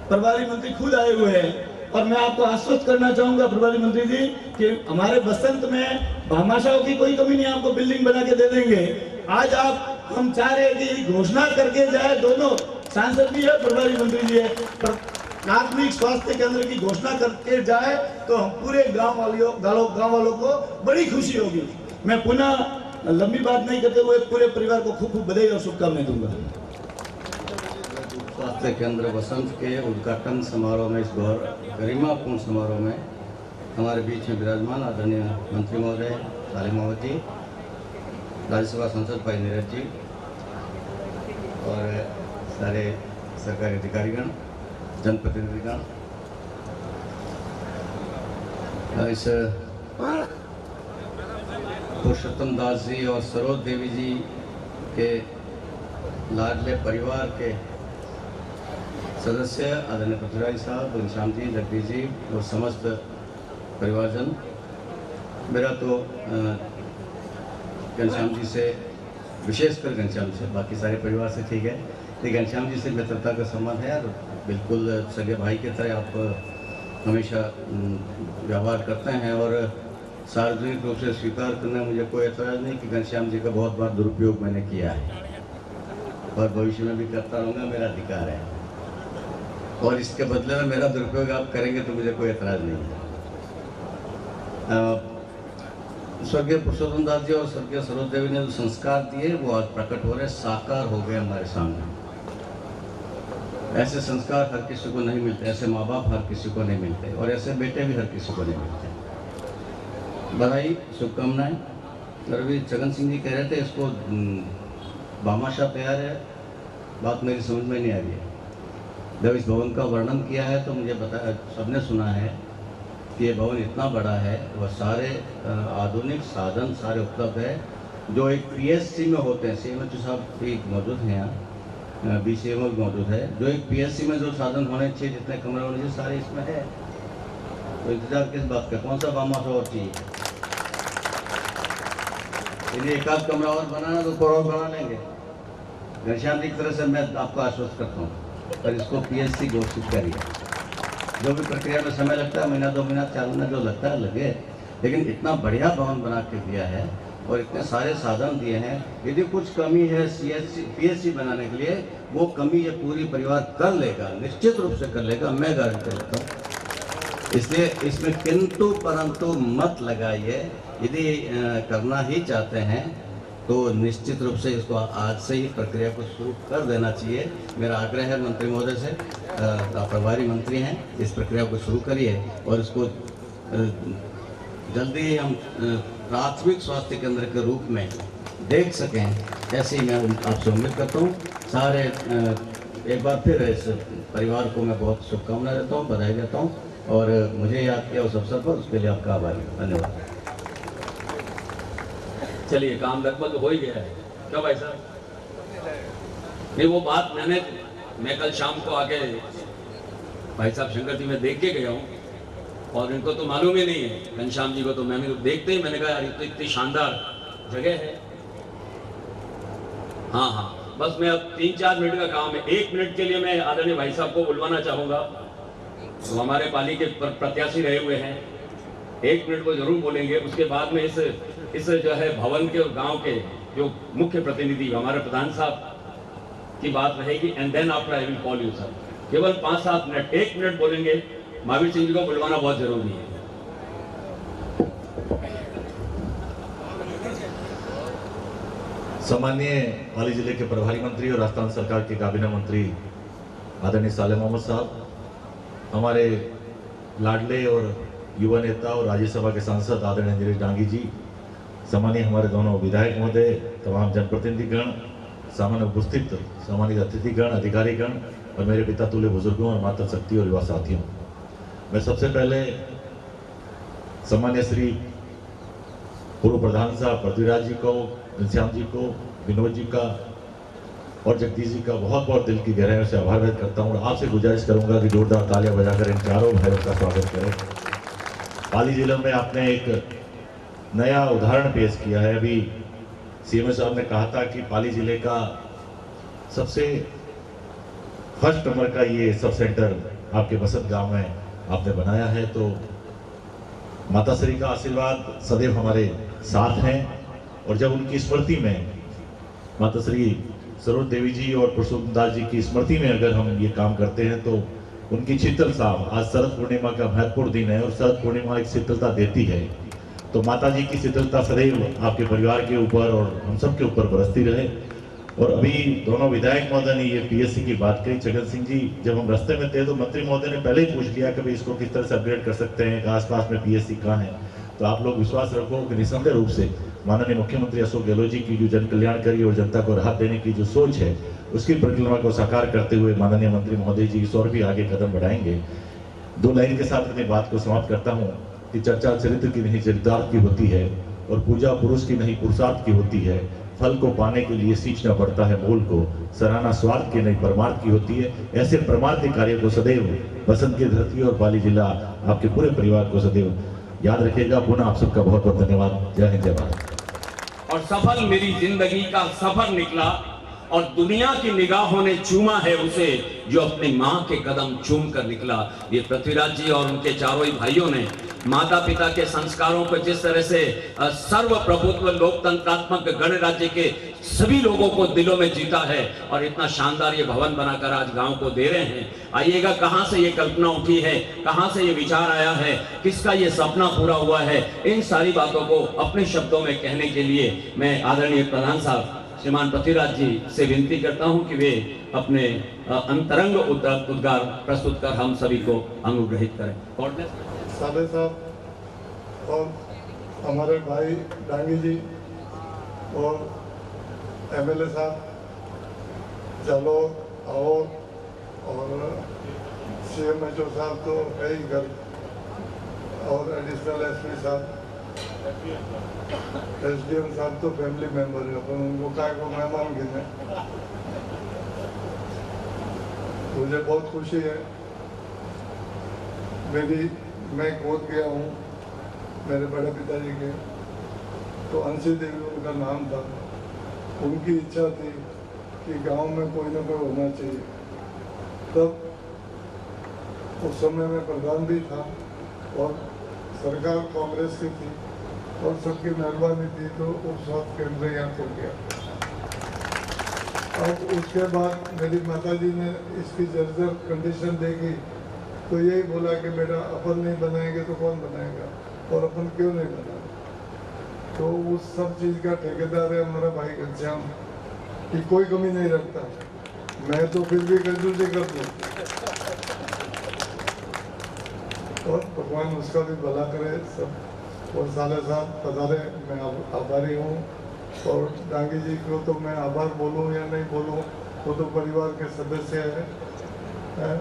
प्रभारी मंत्री खुद आए हुए हैं और मैं आपको आश्वस्त करना चाहूंगा प्रभारी मंत्री जी कि हमारे बसंत में भामाशाह की कोई कमी नहीं, आपको बिल्डिंग बना के दे देंगे। आज आप हम चाह रहे हैं कि घोषणा करके जाए, दोनों सांसद भी है प्रभारी मंत्री जी है, प्राथमिक स्वास्थ्य केंद्र की घोषणा करके जाए तो हम पूरे गांव वालों को बड़ी खुशी होगी। मैं पुनः लंबी बात नहीं करते हुए पूरे परिवार को खूब खूब बधाई और शुभकामनाएं दूंगा। स्वास्थ्य केंद्र बसंत के उद्घाटन समारोह में, इस गरिमापूर्ण समारोह में हमारे बीच में विराजमान आदरणीय मंत्री महोदय साले मोहम्मद जी, राज्यसभा सांसद भाई नीरज जी और सारे सरकारी अधिकारीगण, जनप्रतिनिधिगण, इस पुरुषोत्तम दास जी और सरोज देवी जी के लाडले परिवार के सदस्य आदरणीय पृथ्वीराज साहब, घनश्याम जी, जगदीश जी और समस्त परिवारजन। मेरा तो घनश्याम जी से, विशेषकर घनश्याम से, बाकी सारे परिवार से ठीक है, लेकिन घनश्याम जी से मित्रता का संबंध है और बिल्कुल सगे भाई की तरह आप हमेशा व्यवहार करते हैं और सार्वजनिक रूप से स्वीकार करने में मुझे कोई एतराज़ नहीं कि घनश्याम जी का बहुत बार दुरुपयोग मैंने किया है और भविष्य में भी करता रहूँगा, मेरा अधिकार है और इसके बदले में मेरा दुरुपयोग आप करेंगे तो मुझे कोई एतराज़ नहीं है। स्वर्गीय पुरुषोत्तम दास जी और स्वर्गीय सरोज देवी ने जो संस्कार दिए वो आज प्रकट हो रहे, साकार हो गए हमारे सामने। ऐसे संस्कार हर किसी को नहीं मिलते, ऐसे माँ बाप हर किसी को नहीं मिलते और ऐसे बेटे भी हर किसी को नहीं मिलते। बधाई, शुभकामनाएं। और अभी छगन सिंह जी कह रहे थे इसको भामाशाह तैयार है, बात मेरी समझ में नहीं आ रही है। जब इस भवन का वर्णन किया है तो मुझे बताया, सबने सुना है कि ये भवन इतना बड़ा है, वह सारे आधुनिक साधन सारे उपलब्ध है जो एक PSC में होते हैं। CMHO साहब भी मौजूद हैं यहाँ, BCMO भी मौजूद है, जो एक PSC में जो साधन होने चाहिए, जितने कमरे होने चाहिए, सारे इसमें है। तो इंतजार किस बात का, कौन सा भामाशाह और चाहिए? यदि एक आध कमरा और बनाना तो और बना लेंगे। घनश्याम जी की तरह से मैं आपको आश्वस्त करता हूँ, पर इसको PSC घोषित करिए। जो भी प्रक्रिया में समय लगता है, महीना 2 महीना 4 महीना जो लगता है लगे, लेकिन इतना बढ़िया भवन बना के दिया है और इतने सारे साधन दिए हैं। यदि कुछ कमी है PSC बनाने के लिए, वो कमी ये पूरी परिवार कर लेगा, निश्चित रूप से कर लेगा, मैं गारंटी देता हूँ। इसलिए इसमें किंतु परंतु मत लगाइए। यदि करना ही चाहते हैं तो निश्चित रूप से इसको आज से ही प्रक्रिया को शुरू कर देना चाहिए। मेरा आग्रह है मंत्री महोदय से, आप प्रभारी मंत्री हैं, इस प्रक्रिया को शुरू करिए और इसको जल्दी ही हम प्राथमिक स्वास्थ्य केंद्र के रूप में देख सकें, ऐसे ही मैं आपसे उम्मीद करता हूँ। सारे एक बार फिर इस परिवार को मैं बहुत शुभकामनाएं देता हूँ, बधाई देता हूँ और मुझे याद किया उस अवसर पर, उसके लिए आपका आभारी हूँ। धन्यवाद। चलिए, काम लगभग हो ही गया है। क्यों भाई साहब? नहीं, वो बात मैं कल शाम को आके भाई साहब शंकर जी में देख के गया हूँ और इनको तो मालूम ही नहीं है, घनश्याम जी को तो मैंने देखते ही मैंने कहा यार, ये तो इतनी शानदार जगह है? हाँ हाँ, बस मैं अब 3-4 मिनट का काम है। 1 मिनट के लिए मैं आदरणीय भाई साहब को बुलवाना चाहूँगा, वो हमारे पाली के प्रत्याशी रहे हुए हैं। 1 मिनट को जरूर बोलेंगे। उसके बाद में इस जो है भवन के और गांव के जो मुख्य प्रतिनिधि हमारे प्रधान साहब की बात रहेगी, and then after I will call you sir. केवल 5-7 मिनट, 1 मिनट बोलेंगे। महावीर सिंह जी को बुलवाना बहुत जरूरी है। सम्माननीय पाली जिले के प्रभारी मंत्री और राजस्थान सरकार के काबीना मंत्री आदरणीय साले मोहम्मद साहब, हमारे लाडले और युवा नेता और राज्यसभा के सांसद आदरणीय नीरज डांगी जी, सम्मानीय हमारे दोनों विधायक महोदय, तमाम जनप्रतिनिधिगण, सामान्य उपस्थित सम्मानित अतिथिगण, अधिकारीगण और मेरे पिता तुल्य बुजुर्गों और माता शक्ति और युवा साथियों, मैं सबसे पहले सम्मान्य श्री पूर्व प्रधान साहब पृथ्वीराज जी को, घनश्याम जी को, विनोद जी का और जगदीश जी का बहुत बहुत दिल की गहराइयों से आभार व्यक्त करता हूँ। और आपसे गुजारिश करूंगा कि जोरदार तालियां बजाकर इन चारों भाइयों का स्वागत करें। पाली जिले में आपने एक नया उदाहरण पेश किया है। अभी सीएम साहब ने कहा था कि पाली जिले का सबसे फर्स्ट नंबर का ये सब सेंटर आपके बसंत गांव में आपने बनाया है, तो माता श्री का आशीर्वाद सदैव हमारे साथ हैं। और जब उनकी स्मृति में माता श्री सरोज देवी जी और पुरुषोत्तम दास जी की स्मृति में अगर हम ये काम करते हैं तो उनकी शीतल साहब, आज शरद पूर्णिमा का महत्वपूर्ण दिन है और शरद पूर्णिमा एक शीतलता देती है, तो माता जी की शीतलता सदैव आपके परिवार के ऊपर और हम सब के ऊपर बरसती रहे। और अभी दोनों विधायक महोदय ने ये पीएससी की बात कही। छगन सिंह जी, जब हम रास्ते में थे तो मंत्री महोदय ने पहले ही पूछ लिया कि भाई इसको किस तरह से अपग्रेड कर सकते हैं, आसपास में पीएससी कहाँ है। तो आप लोग विश्वास रखो कि निसंदेह रूप से माननीय मुख्यमंत्री अशोक गहलोत जी की जो जन कल्याणकारी और जनता को राहत देने की जो सोच है, उसकी परिकल्पना को साकार करते हुए माननीय मंत्री महोदय जी इस और भी आगे कदम बढ़ाएंगे। 2 लाइन के साथ अपनी बात को समाप्त करता हूँ कि चर्चा चरित्र की नहीं चरितार्थ की होती है और पूजा पुरुष की नहीं पुरुषार्थ की होती है। फल को पाने के लिए सींचना पड़ता है मूल को, सराहना स्वार्थ की नहीं परमार्थ की होती है। ऐसे परमार्थ कार्य को सदैव बसंत की धरती और पाली जिला आपके पूरे परिवार को सदैव याद रखेगा। पुनः आप सबका बहुत बहुत धन्यवाद। जय हिंद, जय भारत। और सफल मेरी जिंदगी का सफर निकला और दुनिया की निगाहों ने चूमा है उसे जो अपनी माँ के कदम चूम कर निकला। ये पृथ्वीराज जी और उनके चारों ही भाइयों ने माता पिता के संस्कारों को जिस तरह से सर्वप्रभुत्व लोकतंत्रात्मक गणराज्य के सभी लोगों को दिलों में जीता है और इतना शानदार ये भवन बनाकर आज गांव को दे रहे हैं। आइएगा, कहां से ये कल्पना उठी है, कहां से ये विचार आया है, किसका ये सपना पूरा हुआ है, इन सारी बातों को अपने शब्दों में कहने के लिए मैं आदरणीय प्रधान साहब श्रीमान पृथ्वीराज जी से विनती करता हूं कि वे अपने अंतरंग उद्गार प्रस्तुत कर हम सभी को अनुग्रहित करें। साले साहब और हमारे भाई डांगी जी और एमएलए साहब चलो आओ और CMHO साहब तो है ही घर और एडिशनल एसपी साहब, SDM साहब तो फैमिली मेंबर है, अपन उनको काय को मेहमान गिने। मुझे बहुत खुशी है। मैं गोद गया हूँ मेरे बड़े पिताजी के, तो अंशी देवी उनका नाम था। उनकी इच्छा थी कि गांव में कोई ना कोई होना चाहिए। तब उस समय में प्रधान भी था और सरकार कांग्रेस की थी और सबकी मेहरबानी थी, तो उस वक्त केंद्र यहाँ खुल गया। अब उसके बाद मेरी माताजी ने इसकी जर्जर कंडीशन देखी तो यही बोला कि बेटा अपन नहीं बनाएंगे तो कौन बनाएगा और अपन क्यों नहीं बनाएंगे। तो उस सब चीज़ का ठेकेदार है हमारा भाई घनश्याम, कि कोई कमी नहीं रखता। मैं तो फिर भी कंजूसी कर दूँ और भगवान उसका भी भला करे सब। और साले साहब पधारे, मैं आभारी हूँ। और डांगी जी को तो मैं आभार बोलूँ या नहीं बोलूँ, वो तो परिवार के सदस्य हैं।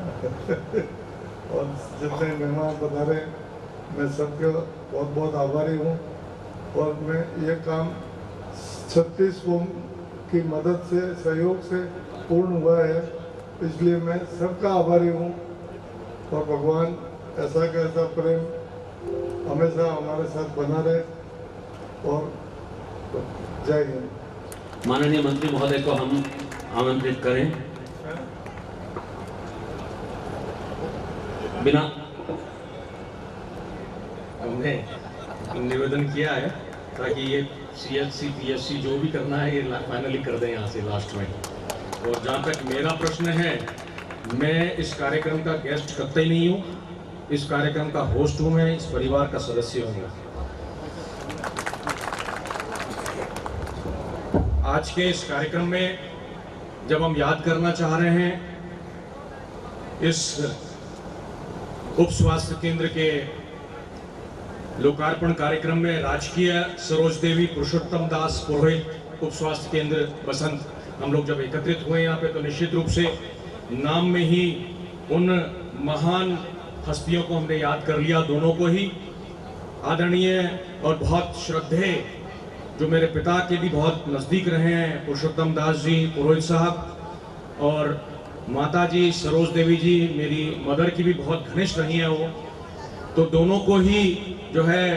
और जितने मेहमान पधारे मैं सबके बहुत बहुत आभारी हूँ। और मैं ये काम 36 कौम की मदद से, सहयोग से पूर्ण हुआ है, इसलिए मैं सबका आभारी हूँ। और भगवान ऐसा का ऐसा प्रेम हमेशा हमारे साथ बना रहे। और जय हिंद। माननीय मंत्री महोदय को हम आमंत्रित करें। बिना हमने निवेदन किया है ताकि ये CHC PSC जो भी करना है ये फाइनली कर दें यहाँ से लास्ट में। और जहाँ तक मेरा प्रश्न है, मैं इस कार्यक्रम का गेस्ट कतई नहीं हूँ, इस कार्यक्रम का होस्ट हूँ, मैं इस परिवार का सदस्य हूँ। आज के इस कार्यक्रम में जब हम याद करना चाह रहे हैं इस उप स्वास्थ्य केंद्र के लोकार्पण कार्यक्रम में राजकीय सरोज देवी पुरुषोत्तम दास पुरोहित उप स्वास्थ्य केंद्र बसंत, हम लोग जब एकत्रित हुए यहाँ पे तो निश्चित रूप से नाम में ही उन महान हस्तियों को हमने याद कर लिया, दोनों को ही। आदरणीय और बहुत श्रद्धेय जो मेरे पिता के भी बहुत नज़दीक रहे हैं पुरुषोत्तम दास जी पुरोहित साहब, और माता जी सरोज देवी जी मेरी मदर की भी बहुत घनिष्ठ रही हैं वो, तो दोनों को ही जो है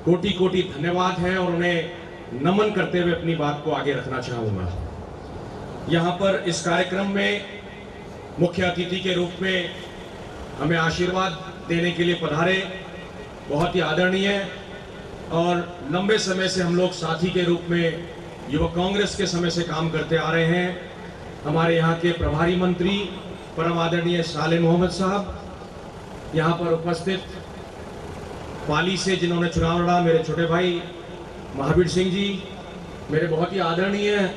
कोटि कोटि धन्यवाद है और उन्हें नमन करते हुए अपनी बात को आगे रखना चाहूँगा। यहाँ पर इस कार्यक्रम में मुख्य अतिथि के रूप में हमें आशीर्वाद देने के लिए पधारे बहुत ही आदरणीय और लंबे समय से हम लोग साथी के रूप में युवक कांग्रेस के समय से काम करते आ रहे हैं, हमारे यहाँ के प्रभारी मंत्री परम आदरणीय सालेम मोहम्मद साहब, यहाँ पर उपस्थित पाली से जिन्होंने चुनाव लड़ा मेरे छोटे भाई महावीर सिंह जी, मेरे बहुत ही आदरणीय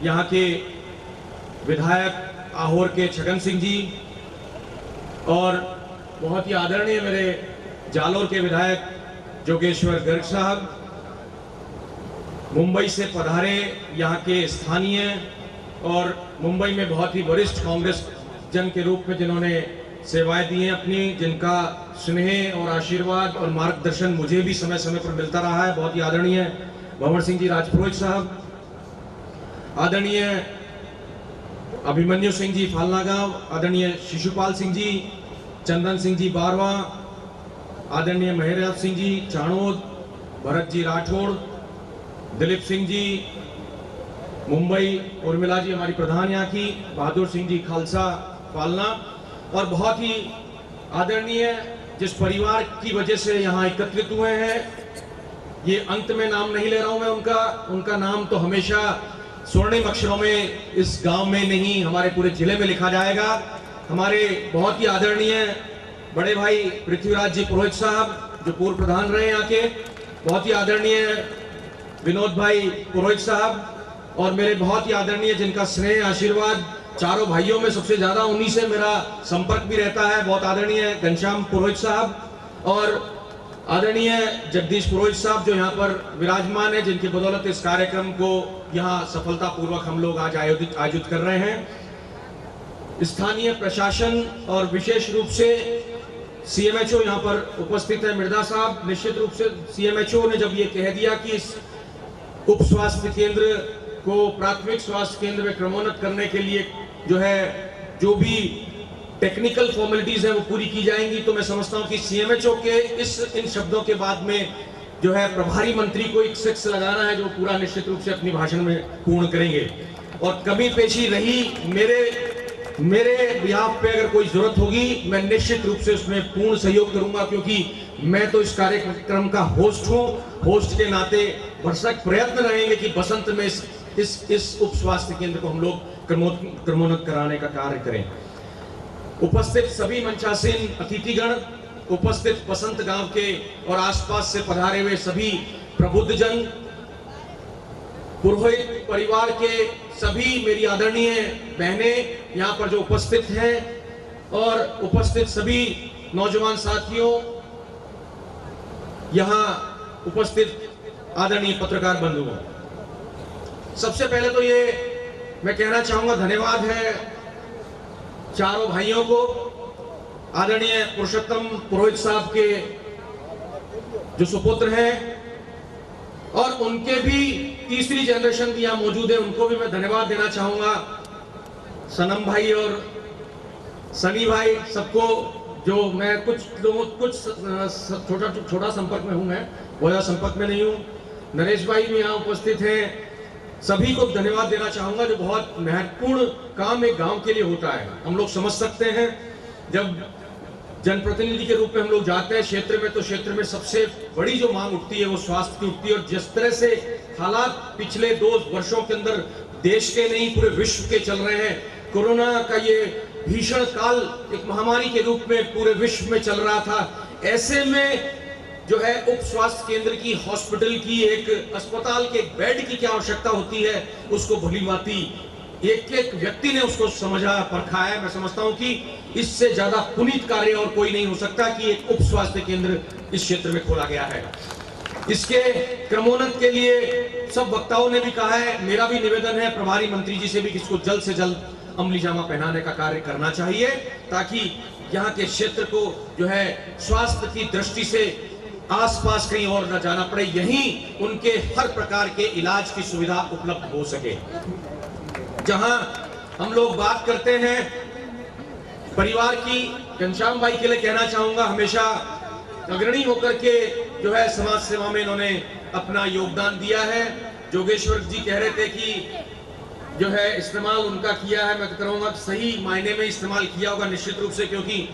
यहाँ के विधायक आहोर के छगन सिंह जी, और बहुत ही आदरणीय मेरे जालोर के विधायक जोगेश्वर गर्ग साहब, मुंबई से पधारे यहाँ के स्थानीय और मुंबई में बहुत ही वरिष्ठ कांग्रेस जन के रूप में जिन्होंने सेवाएं दी हैं अपनी, जिनका स्नेह और आशीर्वाद और मार्गदर्शन मुझे भी समय समय पर मिलता रहा है, बहुत ही आदरणीय भंवर सिंह जी राजपुरोहित साहब, आदरणीय अभिमन्यु सिंह जी फालना गांव, आदरणीय शिशुपाल सिंह जी, चंदन सिंह जी बारवा, आदरणीय महेरयाब सिंह जी चाणोद, भरत जी राठौड़, दिलीप सिंह जी मुंबई, उर्मिला जी हमारी प्रधान यहाँ की, बहादुर सिंह जी खालसा फालना, और बहुत ही आदरणीय जिस परिवार की वजह से यहाँ एकत्रित हुए हैं, ये अंत में नाम नहीं ले रहा हूँ मैं उनका नाम तो हमेशा स्वर्णिम अक्षरों में इस गांव में नहीं हमारे पूरे जिले में लिखा जाएगा। हमारे बहुत ही आदरणीय बड़े भाई पृथ्वीराज जी पुरोहित साहब जो पूर्व प्रधान रहे यहाँ के, बहुत ही आदरणीय विनोद भाई पुरोहित साहब, और मेरे बहुत ही आदरणीय जिनका स्नेह आशीर्वाद चारों भाइयों में सबसे ज्यादा उन्हीं से मेरा संपर्क भी रहता है, बहुत आदरणीय घनश्याम पुरोहित साहब, और आदरणीय जगदीश पुरोहित साहब जो यहाँ पर विराजमान है, जिनकी बदौलत इस कार्यक्रम को यहाँ सफलतापूर्वक हम लोग आज आयोजित कर रहे हैं। स्थानीय प्रशासन और विशेष रूप से CMHO यहाँ पर उपस्थित है मृदा साहब, निश्चित रूप से CMHO ने जब ये कह दिया कि इस उप स्वास्थ्य केंद्र को प्राथमिक स्वास्थ्य केंद्र में क्रमोन्नत करने के लिए जो है जो भी टेक्निकल फॉर्मेलिटीज है वो पूरी की जाएंगी, तो मैं समझता हूँ कि CMHO के इन शब्दों के बाद में जो है प्रभारी मंत्री को एक सेक्स लगाना है जो पूरा निश्चित रूप से अपनी भाषण में पूर्ण करेंगे। और कमी पेशी रही मेरे बिहाफ पे अगर कोई जरूरत होगी मैं निश्चित रूप से उसमें पूर्ण सहयोग करूंगा, क्योंकि मैं तो इस कार्यक्रम का होस्ट हूं। होस्ट के नाते भरसक प्रयत्न रहेंगे कि बसंत में इस उप स्वास्थ्य केंद्र को हम लोग क्रमोन्नत कराने का कार्य करें। उपस्थित सभी मंचासीन अतिथिगण, उपस्थित बसंत गांव के और आसपास से पधारे हुए सभी प्रबुद्धजन, पुरोहित परिवार के सभी मेरी आदरणीय बहनें यहाँ पर जो उपस्थित हैं, और उपस्थित सभी नौजवान साथियों, यहाँ उपस्थित आदरणीय पत्रकार बंधुओं, सबसे पहले तो ये मैं कहना चाहूंगा धन्यवाद है चारों भाइयों को, आदरणीय पुरुषोत्तम पुरोहित साहब के जो सुपुत्र हैं, और उनके भी तीसरी जनरेशन भी यहाँ मौजूद है, उनको भी मैं धन्यवाद देना चाहूंगा। सनम भाई और सनी भाई, सबको जो मैं कुछ छोटा संपर्क में हूं, मैं बहुत संपर्क में नहीं हूं, नरेश भाई भी यहाँ उपस्थित हैं, सभी को धन्यवाद देना चाहूंगा जो बहुत महत्वपूर्ण काम एक गांव के लिए होता है। हम लोग समझ सकते हैं जब जनप्रतिनिधि के रूप में हम लोग जाते हैं क्षेत्र में, तो क्षेत्र में सबसे बड़ी जो मांग उठती है वो स्वास्थ्य की उठती है। और जिस तरह से हालात पिछले 2 वर्षों के अंदर देश के नहीं पूरे विश्व के चल रहे हैं, कोरोना का ये भीषण काल एक महामारी के रूप में पूरे विश्व में चल रहा था, ऐसे में जो है उप स्वास्थ्य केंद्र की, हॉस्पिटल की, एक अस्पताल के एक बेड की क्या आवश्यकता होती है, उसको भलीभांति एक एक व्यक्ति ने उसको समझा, परखा है। मैं समझता हूं कि इससे ज्यादा पुनीत कार्य और कोई नहीं हो सकता कि एक उप स्वास्थ्य केंद्र इस क्षेत्र में खोला गया है। इसके क्रमोन्नत के लिए सब वक्ताओं ने भी कहा है, मेरा भी निवेदन है प्रभारी मंत्री जी से भी कि इसको जल्द से जल्द अमली जामा पहनाने का कार्य करना चाहिए, ताकि यहाँ के क्षेत्र को जो है स्वास्थ्य की दृष्टि से आसपास कहीं और न जाना पड़े, यहीं उनके हर प्रकार के इलाज की सुविधा उपलब्ध हो सके। जहां हम लोग बात करते हैं परिवार की, घनश्याम भाई के लिए कहना चाहूंगा, हमेशा अग्रणी होकर के जो है समाज सेवा में इन्होंने अपना योगदान दिया है। जोगेश्वर जी कह रहे थे कि जो है इस्तेमाल उनका किया है, मैं कहूँगा सही मायने में इस्तेमाल किया होगा निश्चित रूप से, क्योंकि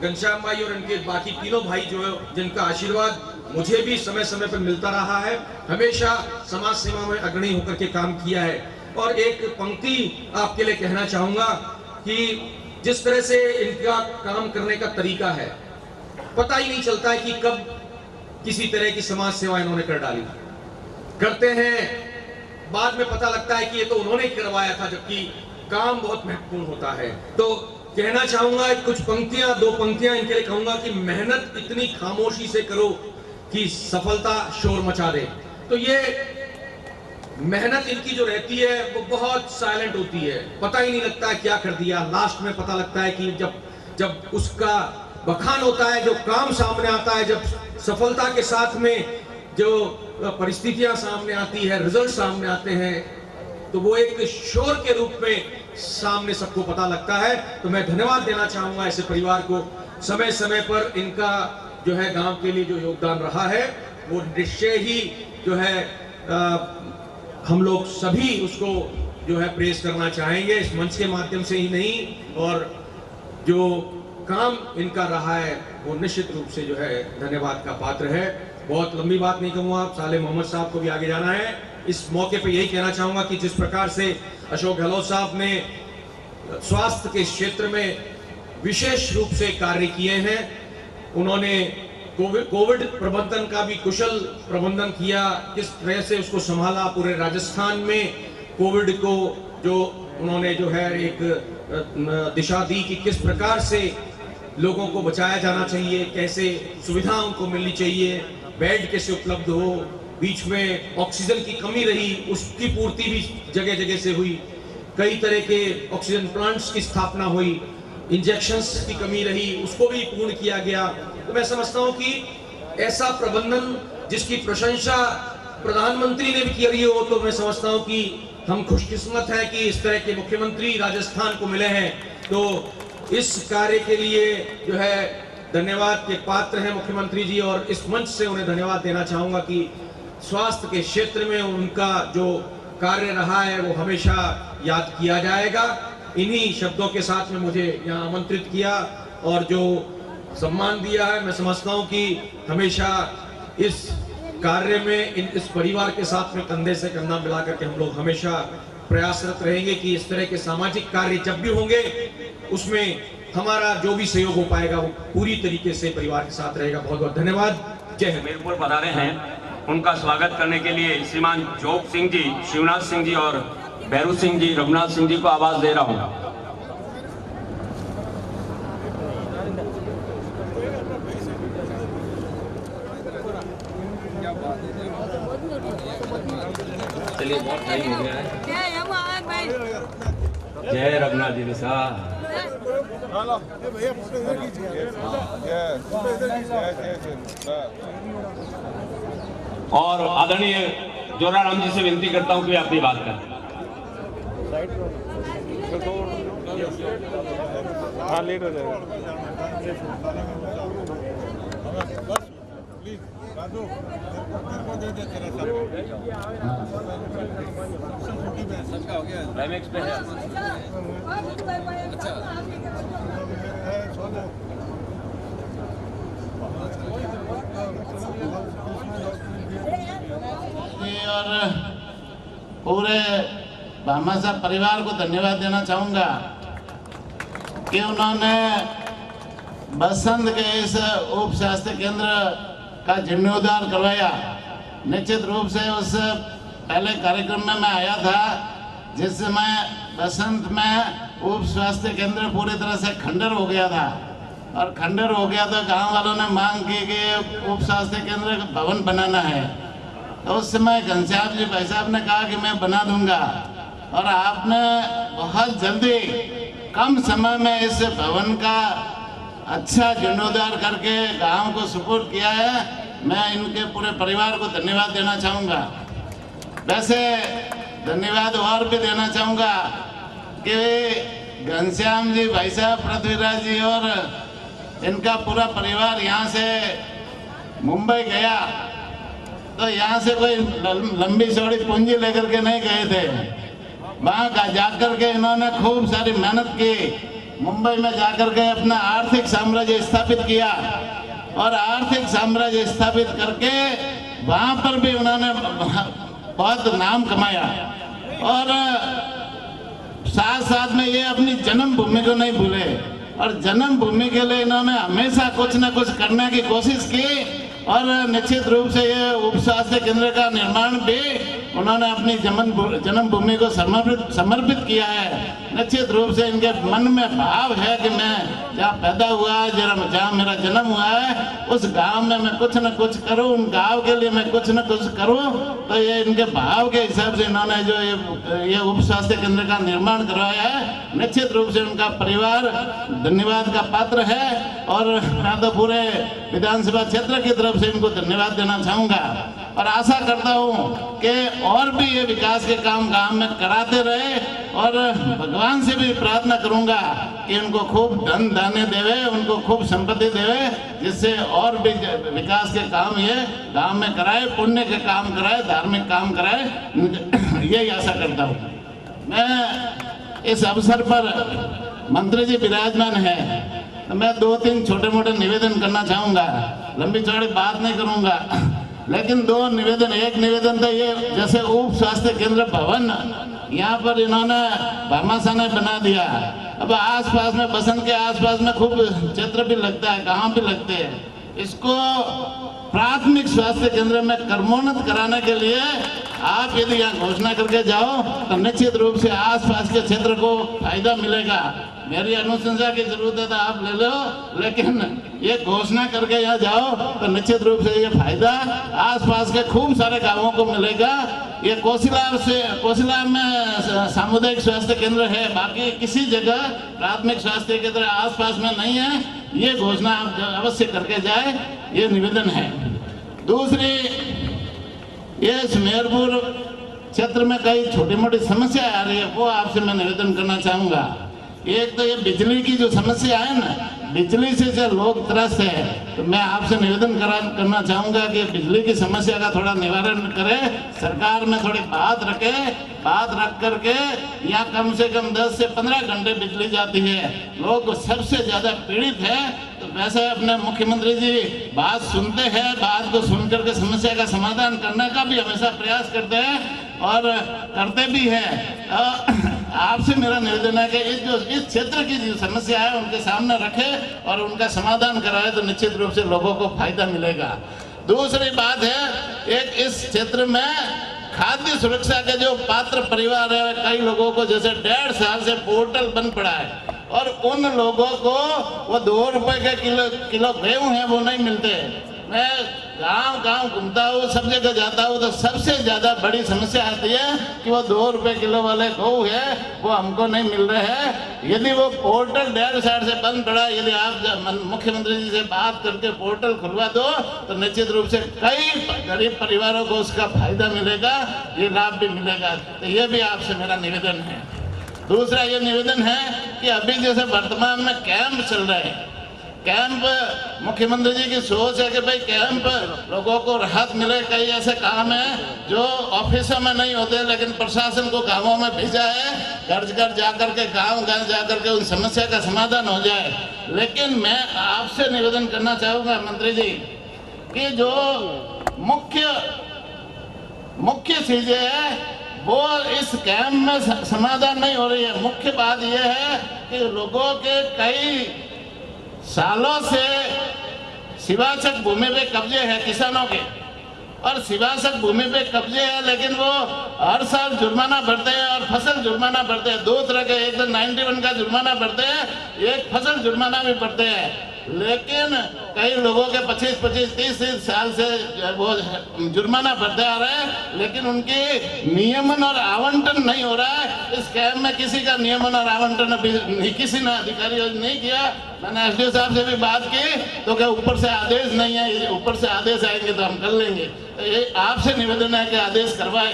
घनश्याम भाई और इनके बाकी तीनों भाई जो है जिनका आशीर्वाद मुझे भी समय समय पर मिलता रहा है, हमेशा समाज सेवा में अग्रणी होकर के काम किया है। और एक पंक्ति आपके लिए कहना चाहूंगा कि जिस तरह से इनका काम करने का तरीका है, पता ही नहीं चलता है कि कब किसी तरह की समाज सेवा इन्होंने कर डाली। करते हैं, बाद में पता लगता है कि ये तो उन्होंने करवाया था, जबकि काम बहुत महत्वपूर्ण होता है। तो कहना चाहूंगा कुछ पंक्तियां, 2 पंक्तियां इनके लिए कहूंगा कि मेहनत इतनी खामोशी से करो कि सफलता शोर मचा दे। तो ये मेहनत इनकी जो रहती है वो बहुत साइलेंट होती है, पता ही नहीं लगता है क्या कर दिया, लास्ट में पता लगता है कि जब उसका बखान होता है, जो काम सामने आता है, जब सफलता के साथ में जो परिस्थितियां सामने आती है, रिजल्ट सामने आते हैं, तो वो एक शोर के रूप में सामने सबको पता लगता है। तो मैं धन्यवाद देना चाहूंगा ऐसे परिवार को, समय समय पर इनका जो है गांव के लिए जो योगदान रहा है वो निश्चय ही जो है हम लोग सभी उसको जो है प्रेस करना चाहेंगे, इस मंच के माध्यम से ही नहीं, और जो काम इनका रहा है वो निश्चित रूप से जो है धन्यवाद का पात्र है। बहुत लंबी बात नहीं कहूँगा, साले मोहम्मद साहब को भी आगे जाना है। इस मौके पे यही कहना चाहूंगा कि जिस प्रकार से अशोक गहलोत साहब ने स्वास्थ्य के क्षेत्र में विशेष रूप से कार्य किए हैं, उन्होंने कोविड प्रबंधन का भी कुशल प्रबंधन किया, किस तरह से उसको संभाला, पूरे राजस्थान में कोविड को जो उन्होंने जो है एक दिशा दी कि किस प्रकार से लोगों को बचाया जाना चाहिए, कैसे सुविधा उनको मिलनी चाहिए, बेड कैसे उपलब्ध हो, बीच में ऑक्सीजन की कमी रही, उसकी पूर्ति भी जगह जगह से हुई, कई तरह के ऑक्सीजन प्लांट्स की स्थापना हुई, इंजेक्शंस की कमी रही, उसको भी पूर्ण किया गया। तो मैं समझता हूं कि ऐसा प्रबंधन जिसकी प्रशंसा प्रधानमंत्री ने भी की रही हो, तो मैं समझता हूं कि हम खुशकिस्मत हैं कि इस तरह के मुख्यमंत्री राजस्थान को मिले हैं। तो इस कार्य के लिए जो है धन्यवाद के पात्र हैं मुख्यमंत्री जी, और इस मंच से उन्हें धन्यवाद देना चाहूंगा कि स्वास्थ्य के क्षेत्र में उनका जो कार्य रहा है वो हमेशा याद किया जाएगा। इन्हीं शब्दों के साथ में मुझे यहाँ आमंत्रित किया और जो सम्मान दिया है, मैं समझता हूँ कि हमेशा इस कार्य में इस परिवार के साथ में कंधे से कंधा मिला करके हम लोग हमेशा प्रयासरत रहेंगे कि इस तरह के सामाजिक कार्य जब भी होंगे उसमें हमारा जो भी सहयोग हो पाएगा वो पूरी तरीके से परिवार के साथ रहेगा। बहुत बहुत धन्यवाद। जय हिंद। मेरे ऊपर पधारे हैं, उनका स्वागत करने के लिए श्रीमान जोग सिंह जी, शिवनाथ सिंह जी और भैरू सिंह जी, रघुनाथ सिंह जी को आवाज दे रहा हूँ। चलिए बहुत टाइम हो गया है। जय रघुनाथ जी साहब। और आदरणीय जोराराम जी से विनती करता हूं कि अपनी बात करें। हाँ, लेट हो जाएगा। और पूरे भामा साहब परिवार को धन्यवाद देना चाहूँगा कि उन्होंने बसंत के इस उप स्वास्थ्य केंद्र का जीर्णोद्धार करवाया। निश्चित रूप से उस पहले कार्यक्रम में मैं आया था जिस समय बसंत में उप स्वास्थ्य केंद्र पूरी तरह से खंडर हो गया था और खंडर हो गया तो गांव वालों ने मांग की कि उप स्वास्थ्य केंद्र का भवन बनाना है। तो उस समय घनश्याम जी भाई साहब ने कहा कि मैं बना दूंगा और आपने बहुत जल्दी कम समय में इस भवन का अच्छा जीर्णोद्धार करके गांव को सुपुर्द किया है। मैं इनके पूरे परिवार को धन्यवाद देना चाहूँगा। वैसे धन्यवाद और भी देना चाहूँगा कि घनश्याम जी भाई साहब, पृथ्वीराज जी और इनका पूरा परिवार यहाँ से मुंबई गया तो यहाँ से कोई लंबी चौड़ी पूंजी लेकर के नहीं गए थे। वहाँ का जाकर के इन्होंने खूब सारी मेहनत की। मुंबई में जाकर के अपना आर्थिक साम्राज्य स्थापित किया और आर्थिक साम्राज्य स्थापित करके वहाँ पर भी उन्होंने बहुत नाम कमाया और साथ साथ में ये अपनी जन्मभूमि को नहीं भूले और जन्मभूमि के लिए इन्होंने हमेशा कुछ न कुछ करने की कोशिश की और निश्चित रूप से ये उप स्वास्थ्य केंद्र का निर्माण भी उन्होंने अपनी जन्मभूमि को समर्पित किया है। निश्चित रूप से इनके मन में भाव है कि मैं जहाँ पैदा हुआ है, जहाँ मेरा जन्म हुआ है, उस गांव में मैं कुछ न कुछ करूं, उन गांव के लिए मैं कुछ न कुछ करूं। तो ये इनके भाव के हिसाब से इन्होंने जो ये उप स्वास्थ्य केंद्र का निर्माण करवाया है। निश्चित रूप से उनका परिवार धन्यवाद का पात्र है और मैं तो पूरे विधानसभा क्षेत्र की तरफ से इनको धन्यवाद देना चाहूँगा और आशा करता हूँ कि और भी ये विकास के काम गांव में कराते रहे और भगवान से भी प्रार्थना करूँगा कि उनको खूब धन दाने देवे, उनको खूब संपत्ति देवे, जिससे और भी विकास के काम ये गांव में कराए, पुण्य के काम कराए, धार्मिक काम कराए, यही आशा करता हूँ। मैं इस अवसर पर मंत्री जी विराजमान है तो मैं 2-3 छोटे मोटे निवेदन करना चाहूँगा। लंबी चौड़ी बात नहीं करूँगा लेकिन 2 निवेदन। एक निवेदन तो ये, जैसे उप स्वास्थ्य केंद्र भवन यहाँ पर इन्होंने भामाशाह ने बना दिया। अब आसपास में, बसंत के आसपास में खूब क्षेत्र भी लगता है, गाँव भी लगते हैं। इसको प्राथमिक स्वास्थ्य केंद्र में कर्मोन्नत कराने के लिए आप यदि यहाँ घोषणा करके जाओ तो निश्चित रूप से आसपास के क्षेत्र को फायदा मिलेगा। मेरी अनुशंसा की जरूरत है तो आप ले लो, लेकिन ये घोषणा करके यहाँ जाओ तो निश्चित रूप से ये फायदा आसपास के खूब सारे गांवों को मिलेगा। ये कोसिला में सामुदायिक स्वास्थ्य केंद्र है, बाकी किसी जगह प्राथमिक स्वास्थ्य केंद्र आसपास में नहीं है। ये घोषणा आप अवश्य करके जाए, ये निवेदन है। दूसरी, ये सुमेरपुर क्षेत्र में कई छोटी मोटी समस्या आ रही है, वो आपसे मैं निवेदन करना चाहूँगा। एक तो ये बिजली की जो समस्या है ना, बिजली से जो लोग त्रस्त है, तो मैं आपसे निवेदन करना चाहूँगा कि बिजली की समस्या का थोड़ा निवारण करें। सरकार में थोड़ी बात रख करके यहाँ कम से कम 10 से 15 घंटे बिजली जाती है, लोग सबसे ज़्यादा पीड़ित है। तो वैसे अपने मुख्यमंत्री जी बात सुनते हैं, बात को सुन करके समस्या का समाधान करने का भी हमेशा प्रयास करते हैं और करते भी हैं। आपसे मेरा निवेदन है कि इस क्षेत्र की जो समस्या है उनके सामने रखे और उनका समाधान कराए तो निश्चित रूप से लोगों को फायदा मिलेगा। दूसरी बात है, एक इस क्षेत्र में खाद्य सुरक्षा के जो पात्र परिवार है, कई लोगों को जैसे 1.5 साल से पोर्टल बंद पड़ा है और उन लोगों को वो 2 रुपए के किलो गेहूं है वो नहीं मिलते। मैं गांव घूमता हूँ, सब जगह जाता हूँ तो सबसे ज़्यादा बड़ी समस्या आती है कि वो 2 रुपए किलो वाले गेहूं है वो हमको नहीं मिल रहे हैं। यदि वो पोर्टल 1.5 साल से बंद पड़ा, यदि आप मुख्यमंत्री जी से बात करके पोर्टल खुलवा दो तो निश्चित रूप से कई गरीब परिवारों को उसका फायदा मिलेगा, ये लाभ भी मिलेगा। तो ये भी आपसे मेरा निवेदन है। दूसरा ये निवेदन है कि अभी जैसे वर्तमान में कैंप चल रहे हैं, कैंप, मुख्यमंत्री जी की सोच है कि भाई कैंप लोगों को राहत मिले। कई ऐसे काम हैं जो ऑफिसों में नहीं होते, लेकिन प्रशासन को गांवों में भेजा है, घर घर जाकर के गांव जाकर के उन समस्या का समाधान हो जाए। लेकिन मैं आपसे निवेदन करना चाहूँगा मंत्री जी कि जो मुख्य चीज़ें हैं वो इस कैंप में समाधान नहीं हो रही है। मुख्य बात यह है कि लोगों के कई सालों से शिवासक भूमि पे कब्जे हैं किसानों के, और शिवासक भूमि पे कब्जे है, लेकिन वो हर साल जुर्माना भरते हैं और फसल जुर्माना भरते हैं। दो तरह के, एक तो 91 का जुर्माना भरते हैं, एक फसल जुर्माना भी भरते हैं। लेकिन कई लोगों के 25-30 साल से वो जुर्माना भरते आ रहे हैं, लेकिन उनकी नियमन और आवंटन नहीं हो रहा है। इस कैंप में किसी का नियमन और आवंटन अभी किसी ने अधिकारियों ने नहीं किया। मैंने एसडीओ साहब से भी बात की तो क्या ऊपर से आदेश नहीं है, ऊपर से आदेश आएंगे तो हम कर लेंगे। तो आपसे निवेदन है कि आदेश करवाए।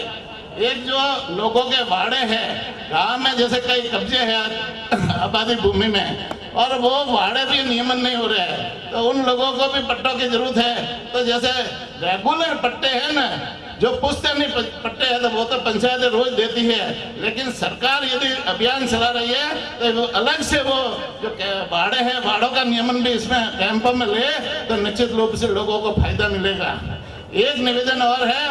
एक जो लोगों के वाड़े हैं गांव में, जैसे कई कब्जे हैं आबादी भूमि में, और वो वाड़े भी नियमन नहीं हो रहे हैं, तो उन लोगों को भी पट्टों की जरूरत है। तो जैसे रेगुलर पट्टे हैं ना, जो पुश्तैनी पट्टे हैं, तो वो तो पंचायतें रोज देती है, लेकिन सरकार यदि अभियान चला रही है तो वो अलग से वो जो वाड़े हैं, वाड़ों का नियमन भी इसमें कैंपों में ले तो निश्चित रूप से लोगों को फायदा मिलेगा। एक निवेदन और है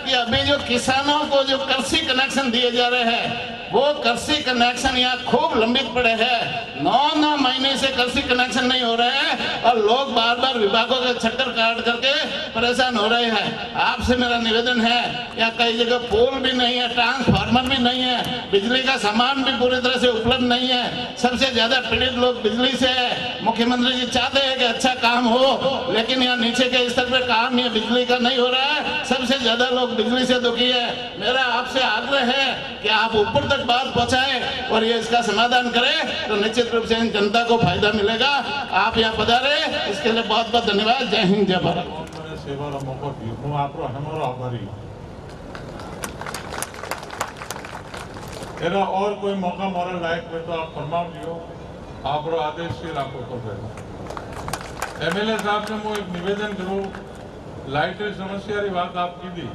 कि अभी जो किसानों को जो कृषि कनेक्शन दिए जा रहे हैं, वो कृषि कनेक्शन यहाँ खूब लंबित पड़े हैं। 9 महीने से कृषि कनेक्शन नहीं हो रहे हैं और लोग बार बार विभागों के चक्कर काट करके परेशान हो रहे हैं। आपसे मेरा निवेदन है, यहाँ कई जगह पोल भी नहीं है, ट्रांसफार्मर भी नहीं है, बिजली का सामान भी पूरी तरह से उपलब्ध नहीं है। सबसे ज्यादा पीड़ित लोग बिजली से है। मुख्यमंत्री जी चाहते हैं कि अच्छा काम हो, लेकिन यहाँ नीचे के स्तर पे काम ये बिजली का नहीं हो रहा है। सबसे ज्यादा लोग बिजली से दुखी है। मेरा आपसे आग्रह है कि आप ऊपर तक बात पहुंचाएं और ये इसका समाधान करें, तो निश्चित रूप से इन जनता को फायदा मिलेगा। आप यहाँ पधारे, इसके लिए बहुत बहुत धन्यवाद। जय हिंद, जय भारत। सेवानो मौको दियो, હું આપણો હમારો આભારી। એનો और कोई मौका मारा लायक में तो आप फरमाव दियो, आपरो आदेश से राखो तो पहले एमएलए साहब से मैं एक निवेदन करूँ। लाइट की समस्या की बात आप की दी,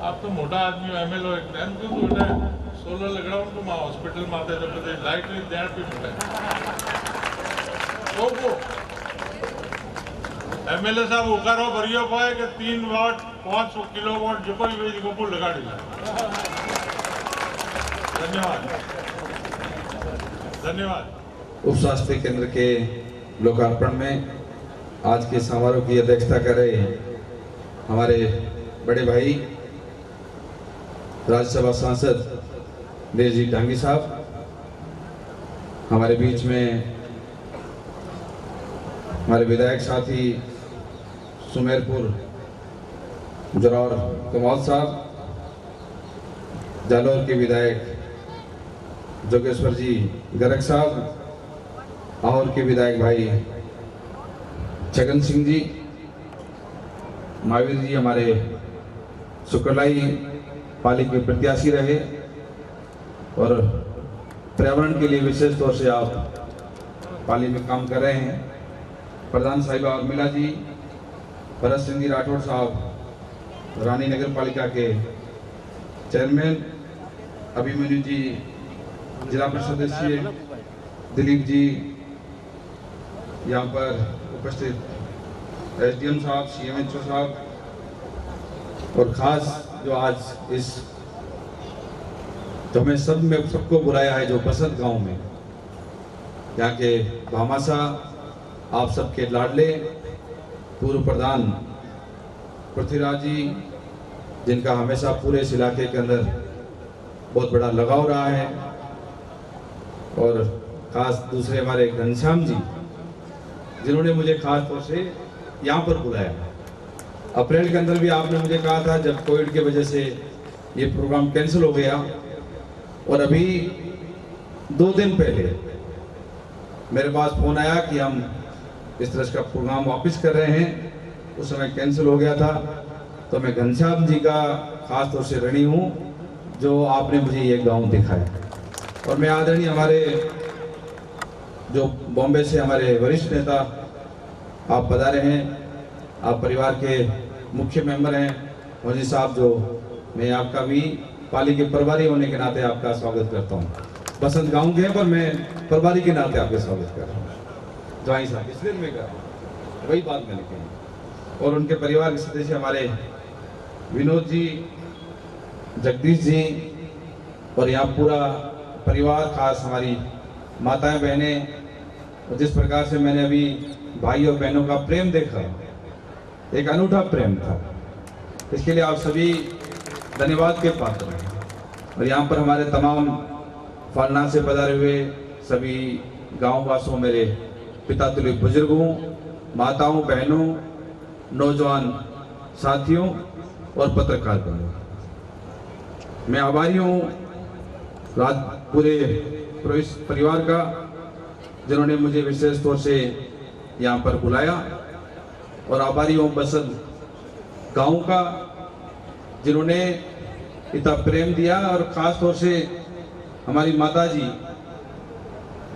आप तो मोटा आदमी हो, एमएलए एक टाइम क्यों सोलर लगड़ा उनको माँ हॉस्पिटल में आते थे, लाइट की देर भी मिले एमएलए साहब उकारो भरियो पाए कि 3 वाट 500 किलोवाट जो कोई भी को लगा दी। धन्यवाद, धन्यवाद। उप स्वास्थ्य केंद्र के लोकार्पण में आज के समारोह की अध्यक्षता कर रहे हमारे बड़े भाई राज्यसभा सांसद देश जी डांगी साहब, हमारे बीच में हमारे विधायक साथी सुमेरपुर जरौर कमौल साहब, जालौर के विधायक जोगेश्वर जी गर्ग साहब, और के विधायक भाई छगन सिंह जी, महावीर जी हमारे सुकलाई पाली के प्रत्याशी रहे और पर्यावरण के लिए विशेष तौर से आप पाली में काम कर रहे हैं। प्रधान साहिबा उर्मिला जी, भरत सिंह जी राठौड़ साहब रानी नगर पालिका के चेयरमैन, अभिमन्यु जी जिला परिषद सदस्य, दिलीप जी यहाँ पर उपस्थित एसडीएम साहब, सीएमएचओ साहब, और खास जो आज इस तो हमें सबको बुलाया है जो बसंत गांव में, यहाँ के भामासा आप सबके लाडले पूर्व प्रधान पृथ्वीराज जी, जिनका हमेशा पूरे इस इलाके के अंदर बहुत बड़ा लगाव रहा है, और खास दूसरे हमारे घनश्याम जी, जिन्होंने मुझे खास तौर से यहाँ पर बुलाया। अप्रैल के अंदर भी आपने मुझे कहा था, जब कोविड की वजह से ये प्रोग्राम कैंसिल हो गया, और अभी 2 दिन पहले मेरे पास फोन आया कि हम इस तरह का प्रोग्राम वापस कर रहे हैं, उस समय कैंसिल हो गया था। तो मैं घनश्याम जी का खास तौर से ऋणी हूँ जो आपने मुझे ये गांव दिखाया। और मैं आदरणीय हमारे जो बॉम्बे से हमारे वरिष्ठ नेता आप पधारे हैं। आप परिवार के मुख्य मेंबर हैं मोदी साहब, जो मैं आपका भी पाली के प्रभारी होने के नाते आपका स्वागत करता हूँ। बसंत गाँव के हैं पर मैं प्रभारी के नाते आपका स्वागत कर रहा हूँ। ज्वाइन साहब इसलिए मैं कर रहा हूँ, वही बात मैंने कही। और उनके परिवार के सदस्य हमारे विनोद जी, जगदीश जी और यहाँ पूरा परिवार, खास हमारी माताएं बहनें, और जिस प्रकार से मैंने अभी भाई और बहनों का प्रेम देखा, एक अनूठा प्रेम था, इसके लिए आप सभी धन्यवाद के पात्र हैं। और यहाँ पर हमारे तमाम फालना से पधारे हुए सभी गाँव वासियों, मेरे पिता तुल्य बुजुर्गों, माताओं, बहनों, नौजवान साथियों और पत्रकार बंधुओं, मैं आभारी हूँ पूरे परिवार का, जिन्होंने मुझे विशेष तौर से यहाँ पर बुलाया। और आभारी हूँ बसंत गाँव का, जिन्होंने इतना प्रेम दिया। और ख़ास तौर से हमारी माता जी,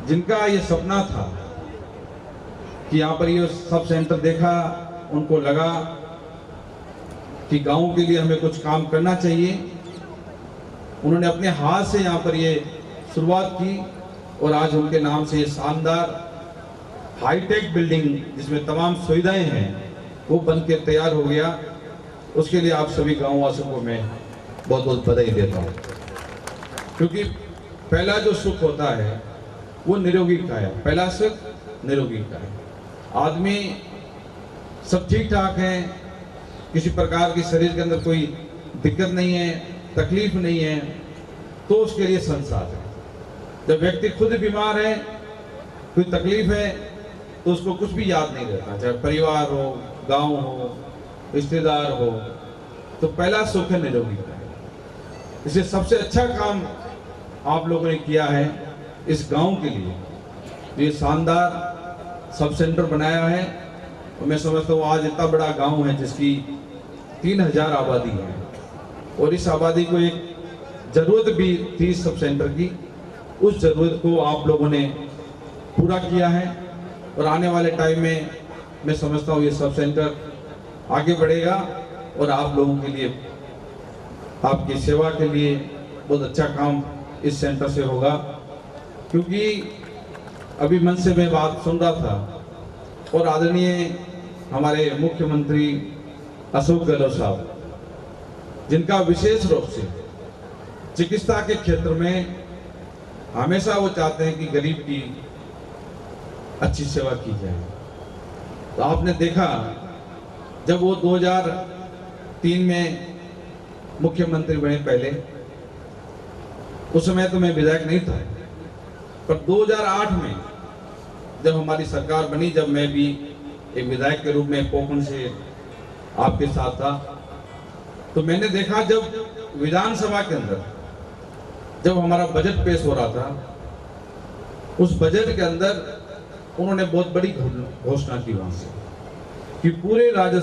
जिनका ये सपना था कि यहाँ पर ये सब सेंटर देखा, उनको लगा कि गाँव के लिए हमें कुछ काम करना चाहिए। उन्होंने अपने हाथ से यहाँ पर ये शुरुआत की और आज उनके नाम से ये शानदार हाईटेक बिल्डिंग, जिसमें तमाम सुविधाएं हैं, वो बन के तैयार हो गया। उसके लिए आप सभी गाँव वासियों को मैं बहुत बहुत बधाई देता हूँ, क्योंकि पहला जो सुख होता है वो निरोगी का है। पहला सुख निरोगी का है। आदमी सब ठीक ठाक है, किसी प्रकार की शरीर के अंदर कोई दिक्कत नहीं है, तकलीफ नहीं है, तो उसके लिए संसार है। जब व्यक्ति खुद बीमार है, कोई तकलीफ है, तो उसको कुछ भी याद नहीं रहता, चाहे परिवार हो, गांव हो, रिश्तेदार हो। तो पहला सुख है निरोगी का। इसलिए सबसे अच्छा काम आप लोगों ने किया है इस गांव के लिए, ये शानदार सब सेंटर बनाया है। और मैं समझता हूँ आज इतना बड़ा गांव है जिसकी 3000 आबादी है, और इस आबादी को एक ज़रूरत भी थी सब सेंटर की, उस ज़रूरत को आप लोगों ने पूरा किया है। और आने वाले टाइम में मैं समझता हूँ ये सब सेंटर आगे बढ़ेगा और आप लोगों के लिए, आपकी सेवा के लिए बहुत अच्छा काम इस सेंटर से होगा। क्योंकि अभी मन से मैं बात सुन रहा था, और आदरणीय हमारे मुख्यमंत्री अशोक गहलोत साहब, जिनका विशेष रूप से चिकित्सा के क्षेत्र में हमेशा वो चाहते हैं कि गरीब की अच्छी सेवा की जाए। तो आपने देखा जब वो 2003 में मुख्यमंत्री बने, पहले उस समय तो मैं विधायक नहीं था, पर 2008 में जब हमारी सरकार बनी, जब मैं भी एक विधायक के रूप में पोखरण से आपके साथ था, तो मैंने देखा जब विधानसभा के अंदर जब हमारा बजट पेश हो रहा था, उस बजट के अंदर उन्होंने बहुत बड़ी घोषणा की वहां से कि पूरे राजस्थान